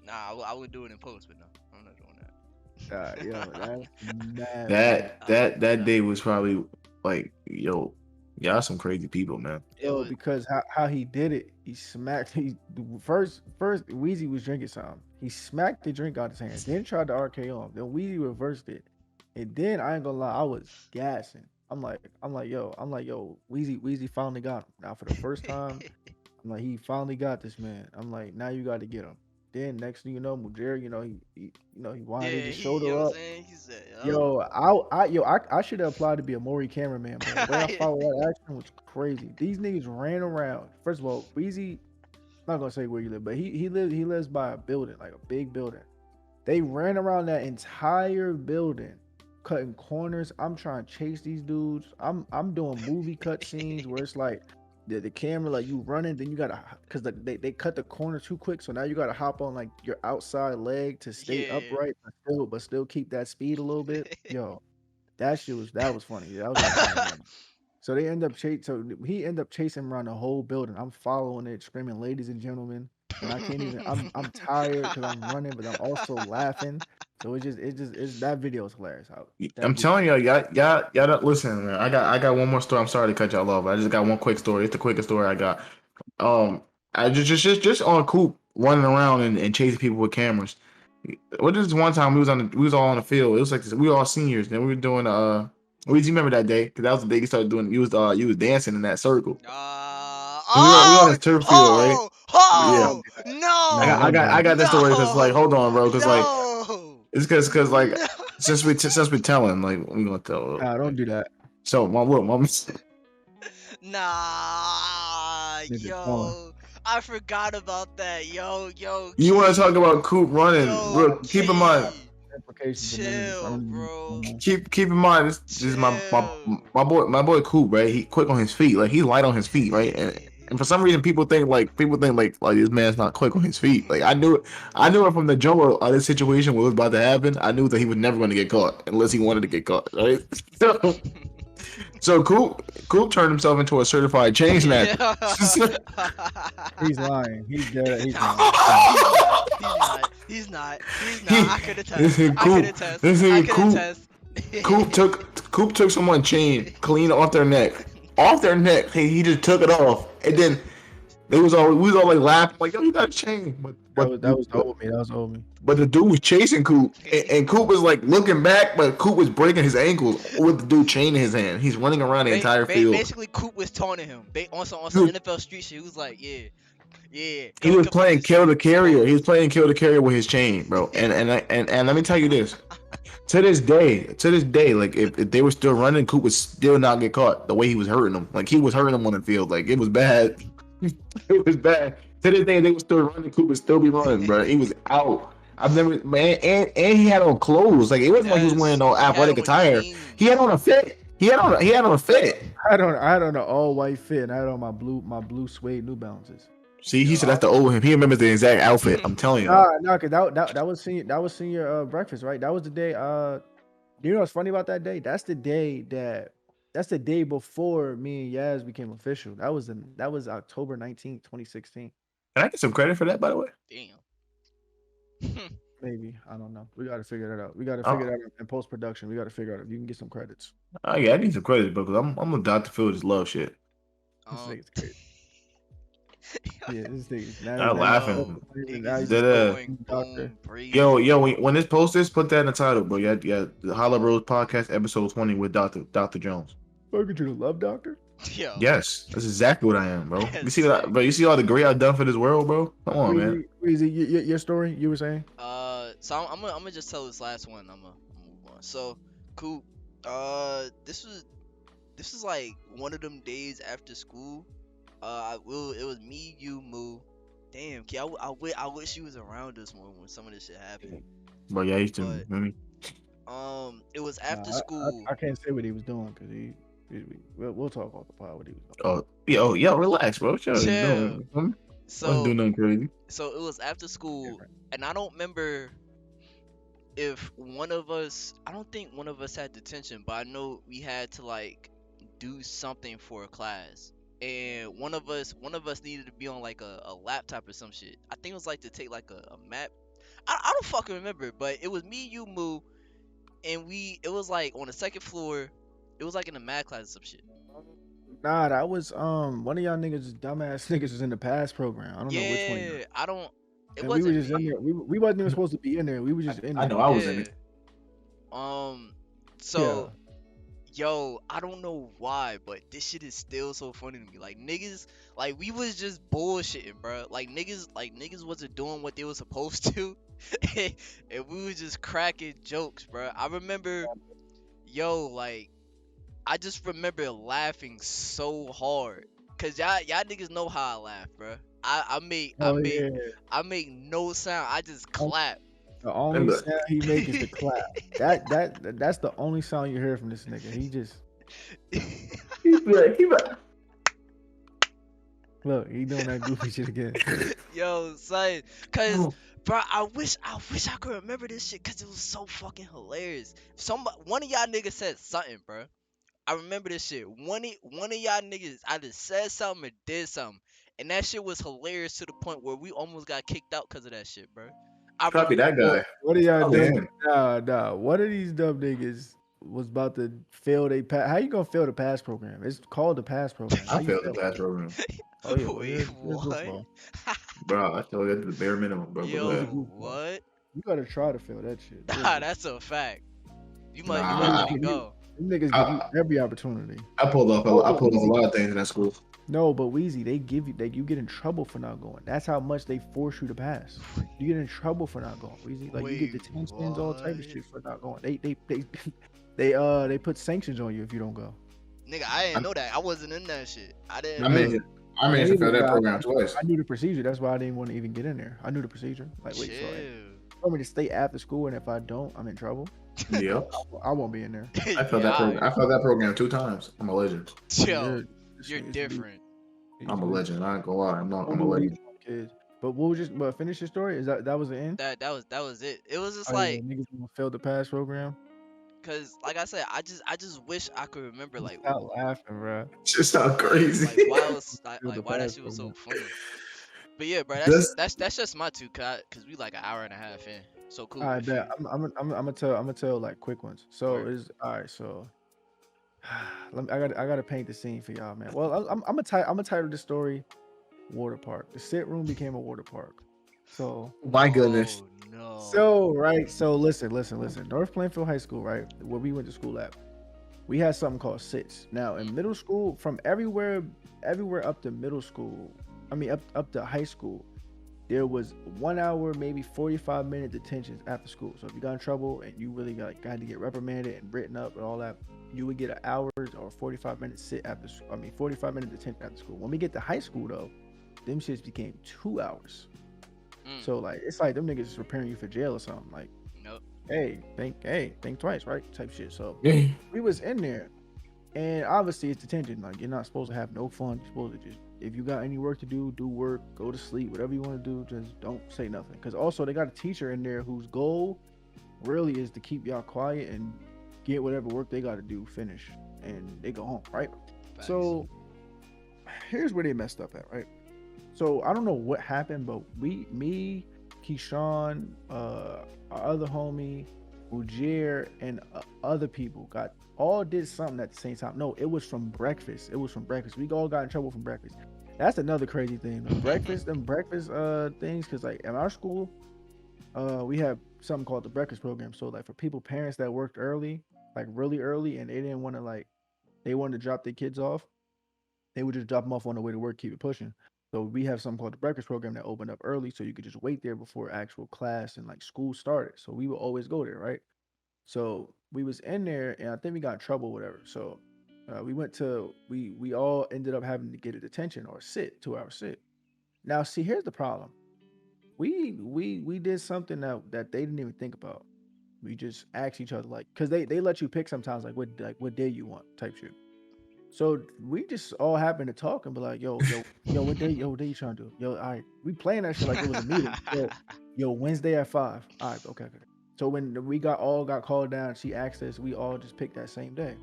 Nah, I would do it in post, but no, I'm not doing that. Yo, that's mad funny. that I that wouldn't do that that. day was probably like, yo, y'all some crazy people, man. It Yo, was. because how he did it, he smacked. He first Weezy was drinking some. He smacked the drink out his hand, then tried to RKO him. Then Weezy reversed it, and then I ain't gonna lie, I was gassing. I'm like, yo, Weezy finally got him. Now for the first time, I'm like, he finally got this man. I'm like, now you got to get him. Then next thing you know, Mujeri, he winded Yeah, his you know shoulder what I'm up. saying? He said, "Yup." Yo, I should have applied to be a Maury cameraman, bro. The way I followed that action was crazy. These niggas ran around. First of all, Weezy, I'm not gonna say where you live, but he lives by a building, like a big building. They ran around that entire building, cutting corners. I'm trying to chase these dudes. I'm doing movie cut scenes where it's like the camera like you running, then you gotta because they cut the corner too quick, so now you gotta hop on like your outside leg to stay Yeah. upright, but still keep that speed a little bit. Yo, that was funny. That was a funny moment. So they end up chase. So he end up chasing around the whole building. I'm following it, screaming, "Ladies and gentlemen!" And I can't even. I'm tired because I'm running, but I'm also laughing. So it's that video is hilarious. That I'm video. telling y'all don't listen, man. I got one more story. I'm sorry to cut y'all off. I just got one quick story. It's the quickest story I got. Um, I just on Coop running around and chasing people with cameras. What is one time we was all on the field. It was like this, we were all seniors. Then we were doing we remember that day because that was the day you started doing. You was dancing in that circle. We on Oh, this turf field, right? ho, Nah, Yeah, don't ho, do that. Nah, no, don't do I that. got that story because like no, hold on, bro, because like no, it's because like no. since we telling like we gonna tell. Nah, don't do that. So my look, mom. Nah, Nigga, telling. yo, I forgot about that. Yo, You want to talk Key, about Coop running? yo, Look, keep in mind. Key, Implications of niggas just chill, running. bro, Keep in mind. This is chill. my boy Coop, right? He quick on his feet. Like he's light on his feet, right? And for some reason, people think like this man's not quick on his feet. Like I knew it from the jump of this situation what was about to happen. I knew that he was never going to get caught unless he wanted to get caught, right? So Coop turned himself into a certified chain snatcher. Yeah. He's lying. He's dead. He's He's lying. He's lying. He's not. He, I could this attest. nigga I could Coop, attest. this I nigga could Coop, attest. Coop took someone's chain clean off their neck, He just took it off, and then we was all like laughing, like yo, you got a chain, That was the old me. That was the old me. but the dude was chasing Coop, and Coop was like looking back, but Coop was breaking his ankles with the dude chain in his hand. He's running around the entire field. Basically, Coop was taunting him. On some Dude, NFL street shit. He was like, yeah, he go was complete playing this kill shit. the carrier. He was playing kill the carrier with his chain, bro. And let me tell you this. To this day, like if they were still running, Coop would still not get caught the way he was hurting them. Like he was hurting them on the field. Like it was bad. It was bad. To this day, they was still running. Cooper still be running, bro. He was out. I've never man, and he had on clothes. Like it wasn't like he was wearing Yes, no he had athletic on attire. He had jeans. on a fit. He had on a fit. I had on an all white fit, and I had on my blue suede New Balances. See, he said Yo, that's the old him. He remembers the exact outfit. I'm telling Nah, y'all. nah, cause that was senior breakfast, right? That was the day. You know what's funny about that day? That's the day before me and Yaz became official. That was October 19th, 2016. Can I get some credit for that, by the way? damn. Maybe. I don't know. We gotta figure that out. We gotta figure Oh, that out in post production. We gotta figure out if you can get some credits. oh yeah, I need some credit, bro. Because I'm a Dr. Phil just love shit. This um, nigga's crazy. Yeah, this thing. I'm Now you yo, laughing. now niggas you is That going doctor. bone yo, crazy. yo, when this post this, put that in the title, bro. Yeah, yeah. The HoloBros podcast episode 20 with Dr. Jones. Welcome to the Love Doctor. Yo, Yes, that's exactly what I am, bro. You that's see that, sick. bro? You see all the great I've done for this world, bro? Come on, man. Weezy, your story you were saying? So I'm gonna just tell this last one. I'm gonna move on. So, cool. This was like one of them days after school. It was me, you, Moo. Damn, kid, I wish you was around this one when some of this shit happened. But yeah, I used to. But it was after Nah, school. I can't say what he was doing because we'll talk off the pod what he was doing. Yo, relax, bro. What y'all Chill. doing? I wasn't So doing nothing crazy. so it was after school, Different. and I don't remember if one of us. I don't think one of us had detention, but I know we had to like do something for a class. And one of us needed to be on like a laptop or some shit. I think it was like to take like a map. I don't fucking remember, but it was me, you, Moo, and it was like on the second floor. It was like in a math class or some shit. Nah, that was one of y'all niggas, dumbass niggas, was in the pass program. I don't know which one. Yeah, I don't. It And we were wasn't just in me. there. We wasn't even supposed to be in there. We were just in I there. know I was in Yeah. it. Um. Yeah. So, yo, I don't know why, but this shit is still so funny to me. Like niggas, like we was just bullshitting, bro. Like niggas wasn't doing what they was supposed to, and we was just cracking jokes, bro. I remember, yo, like I just remember laughing so hard, cause y'all niggas know how I laugh, bro. I make I Oh make yeah. I make no sound. I just Oh, clap. the only Remember, sound he make is the clap. That's the only sound you hear from this nigga. He just he be like, look. He doing that goofy shit again. Yo, son, cause oh, bro, I wish I could remember this shit, cause it was so fucking hilarious. One of y'all niggas said something, bro. I remember this shit. One of y'all niggas either said something or did something, and that shit was hilarious to the point where we almost got kicked out because of that shit, bro. I probably that Look, guy. what are y'all Probably doing? him. Nah. One of these dumb niggas was about to fail they pass. How you gonna fail the pass program? It's called the pass program. How I you failed the fail? pass program, Oh yeah, well Wait, you're a what? goofball. bro. I told you that's the bare minimum, bro. But go You're a ahead. Yo, goofball. what? You gotta try to fail that shit. You're a Nah, goofball. that's a fact. You might Them you might niggas let Nah, it give you, go. them niggas give you I, every opportunity. I pulled off. No, I but pulled off a Weezy, lot of things in that school. no, but Weezy, they give you, you get in trouble for not going. That's how much they force you to pass. You get in trouble for not going, Weezy. Like you get Wait, detentions, all type of what? shit for not going. They put sanctions on you if you don't go. Nigga, I didn't I, know that. I wasn't in that shit. I I didn't Me know. made either. I Me managed to either, fail that but program twice. I knew the procedure. That's why I didn't want to even get in there. I knew the procedure. Like, wait, so I Chill. want me to stay after school, and if I don't, I'm in trouble. Yeah, I won't be in there. I failed Yeah, that program. I alright. failed that program 2 times. I'm a legend. Yo, you're Used to be. different. I'm a legend. I ain't gonna lie. Don't I'm a do what these legend. kids. But what was just but finish your story? Is that was the end? That was it. It was just Oh yeah, like, niggas gonna fail the pass program. cause like I said, I just wish I could remember like Stop laughing, bro. Shit sound like crazy. like why else Fail the like why that pass shit was so program. funny. But yeah, bro, Just that's just my two, cause we like an hour and a half in. So cool. All right, If bet. you I'm gonna tell like quick ones. So word. is all right. So I gotta paint the scene for y'all, man. Well, I'm gonna title the story "Water Park." The sit room became a water park. So my goodness. Oh no. right. So listen. North Plainfield High School, right, where we went to school at, we had something called sits. Now in middle school, from everywhere up to middle school, I mean up to high school, there was 1 hour, maybe 45-minute detentions after school. So if you got in trouble and you really got to get reprimanded and written up and all that, you would get an hour or 45-minute sit after. 45-minute detention after school. When we get to high school though, them shits became 2 hours. Mm. So like it's like them niggas is preparing you for jail or something. Like, Nope. think twice, right? Type shit. So Yeah. we was in there, and obviously it's detention. Like you're not supposed to have no fun. You're supposed to just if you got any work to do work, go to sleep, whatever you want to do. Just don't say nothing. Because also they got a teacher in there whose goal really is to keep y'all quiet and get whatever work they got to do finished, and they go home, right? Facts. So here's where they messed up at, right? So I don't know what happened, but me, Keshawn, our other homie, Ujair, and other people all did something at the same time. No, it was from breakfast. It was from breakfast. We all got in trouble from breakfast. That's another crazy thing. Them breakfast things, because like in our school, we have something called the breakfast program. So like for parents that worked early, like really early, and they didn't want to they wanted to drop their kids off, they would just drop them off on the way to work, keep it pushing. So we have something called the breakfast program that opened up early, so you could just wait there before actual class and like school started. So we would always go there, right? So we was in there, and I think we got in trouble, whatever. So we went to we all ended up having to get a detention or sit 2 hour sit. Now, see, here's the problem. We did something that they didn't even think about. We just asked each other, like, because they let you pick sometimes, like what day you want type shit. So we just all happened to talk and be like, yo, what day you trying to do? Yo, all right, we playing that shit like it was a meeting. Yo, Wednesday at 5. All right, okay. So when we got called down, she asked us, we all just picked that same day.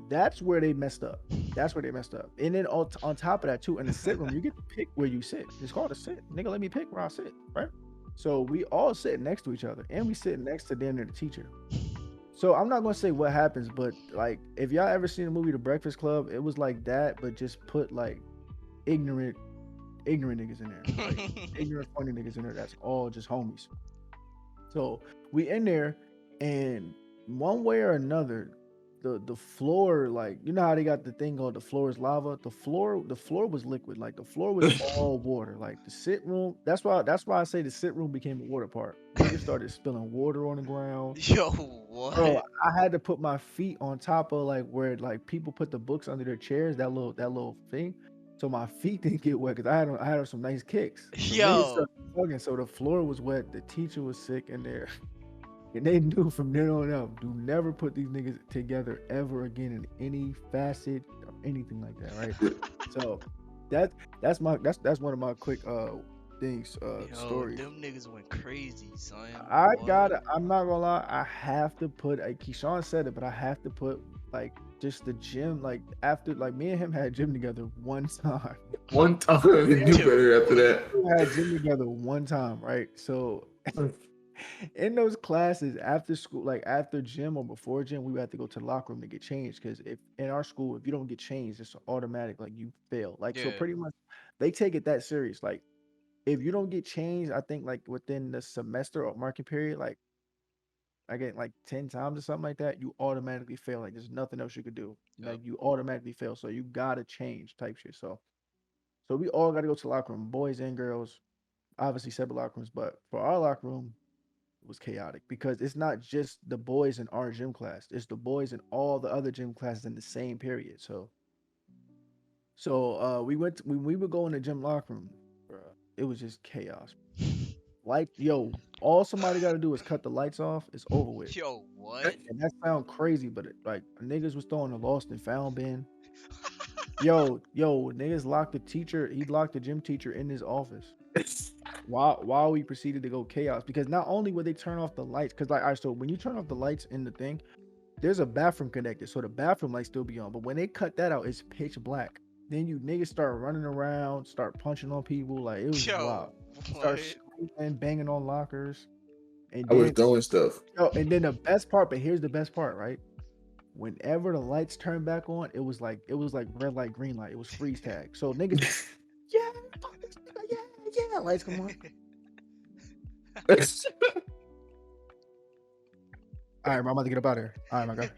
That's where they messed up. That's where they messed up. And then on top of that too, in the sit room, you get to pick where you sit. It's called a sit. Nigga, let me pick where I sit, right? So we all sit next to each other, and we sit next to damn near the teacher. So I'm not gonna say what happens, but like if y'all ever seen the movie The Breakfast Club, it was like that, but just put like ignorant, ignorant niggas in there, like ignorant funny niggas in there. That's all just homies. So we in there, and one way or another, the floor, like you know how they got the thing called the floor is lava. The floor was liquid. Like the floor was all water. Like the sit room. That's why I say the sit room became a water park. Niggas started spilling water on the ground. Yo, Bro, what? I had to put my feet on top of like where like people put the books under their chairs, that little thing. So my feet didn't get wet because I had on some nice kicks. So niggas Yo. started fucking. So the floor was wet. The teacher was sick in there. And they knew from then on up, do never put these niggas together ever again in any facet or anything like that, right? So that that's one of my quick things Yo, stories. them niggas went crazy, son. I What? gotta. I'm not gonna lie. I have to put. Keyshawn said it, but I have to put like just the gym. Like after, like me and him had gym together one time. One time you do Yo. better after that. We had gym together one time, right? So in those classes after school, like after gym or before gym, we had to go to the locker room to get changed. Because if in our school, if you don't get changed, it's automatic. Like you fail. Like so, Yeah. pretty much, they take it that serious. Like if you don't get changed, I think like within the semester or marking period, like I get like 10 times or something like that, you automatically fail. Like there's nothing else you could do. Yep. Like you automatically fail. So you gotta change type shit. So we all gotta go to the locker room, boys and girls, obviously separate locker rooms, but for our locker room, it was chaotic because it's not just the boys in our gym class, it's the boys in all the other gym classes in the same period. So we went when we would go in the gym locker room, bruh, it was just chaos. Like, yo, all somebody gotta do is cut the lights off, it's over with. Yo, what? And that sound crazy, but like niggas was throwing a lost and found bin. Yo, niggas locked the teacher. He locked the gym teacher in his office while we proceeded to go chaos. Because not only would they turn off the lights, because like, all right, so when you turn off the lights in the thing, there's a bathroom connected, so the bathroom lights still be on. But when they cut that out, it's pitch black. Then you niggas start running around, start punching on people. Like it was just Yo, wild. what? Start screaming, banging on lockers, and I was then doing stuff. and then the best part. But here's the best part, right? Whenever the lights turned back on, it was like red light, green light. It was freeze tag. So niggas, yeah, fuck this nigga, yeah, lights come on. All right, bro, I'm about to get up out of here. All right, my guy.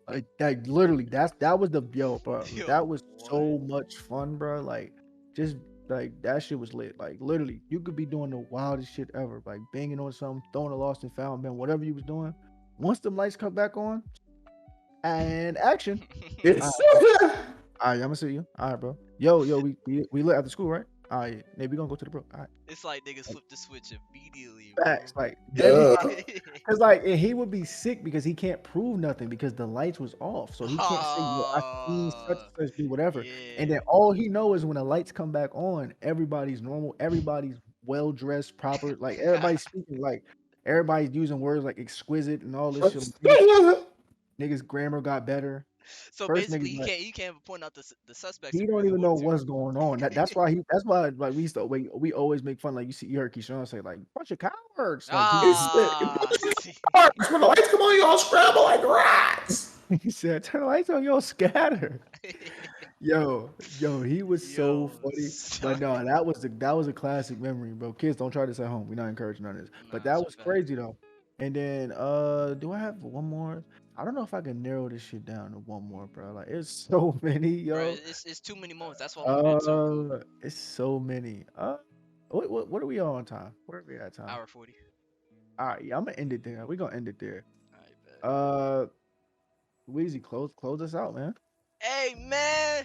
Like that, literally, that was the bro. Yo, That was what? so much fun, bro. Like, just like that shit was lit. Like, literally, you could be doing the wildest shit ever, like banging on something, throwing a lost and found, man, whatever you was doing. Once the lights come back on, and action. All It's right, I'm gonna see you. All right, bro. Yo, we lit after school, right? All right, maybe we gonna go to the bro. All right, It's like niggas flip the switch immediately, facts. bro. Like Yeah. cause like and he would be sick because he can't prove nothing because the lights was off, so he can't say, "Yo, I seen such Ah, and such do whatever." And yeah. then all he know is when the lights come back on, everybody's normal, everybody's well dressed, proper, like everybody's speaking, like everybody's using words like exquisite and all this shit. Niggas grammar got better. So First basically, niggas like. he can't even point out the suspects He if he don't really even know wanted to. what's going on. That's why that's why like we used to we always make fun, like you heard Keshawn say like bunch of cowards, like he It's the Ah, see. parts when the lights come on, you all scramble like rats. he said turn the lights on, you'll scatter. Yo, he was so Yo, funny. But son. no, that was a classic memory, bro. Kids, don't try this at home. We're not encouraging none of this. But Nah, that it's a was fact. crazy though. And then do I have one more? I don't know if I can narrow this shit down to one more, bro. Like it's so many, Bro, yo. it's too many moments. That's why I wanted it so cool. It's so many. What are we on time? Where are we at time? Hour 40. All right, yeah, I'm gonna end it there. We're gonna end it there. Alright, bet. Uh, Weezy, close us out, man. Hey, man.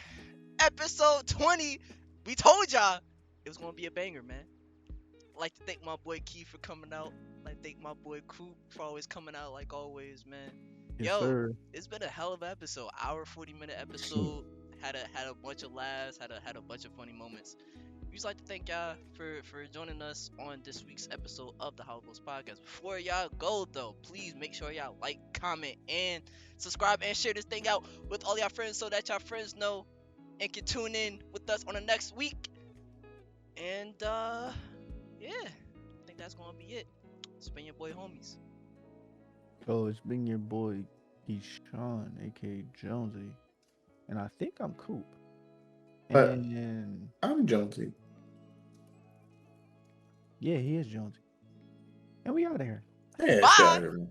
Episode 20. We told y'all it was gonna be a banger, man. I'd like to thank my boy Keith for coming out. I'd like to thank my boy Coop for always coming out like always, man. Yes, Yo, sir. it's been a hell of an episode. Hour 40-minute episode. Had a bunch of laughs, had a bunch of funny moments. We just like to thank y'all for joining us on this week's episode of the HoloBros podcast. Before y'all go though, please make sure y'all like, comment, and subscribe and share this thing out with all y'all friends so that y'all friends know and can tune in with us on the next week. And yeah, I think that's gonna be it. It's been your boy homies. Oh, it's been your boy Keshawn, A.K.A. Jonesy, and I think I'm Coop. But And I'm Jonesy. yeah, he is Jonesy. And we out of here. Yeah, Bye. sure.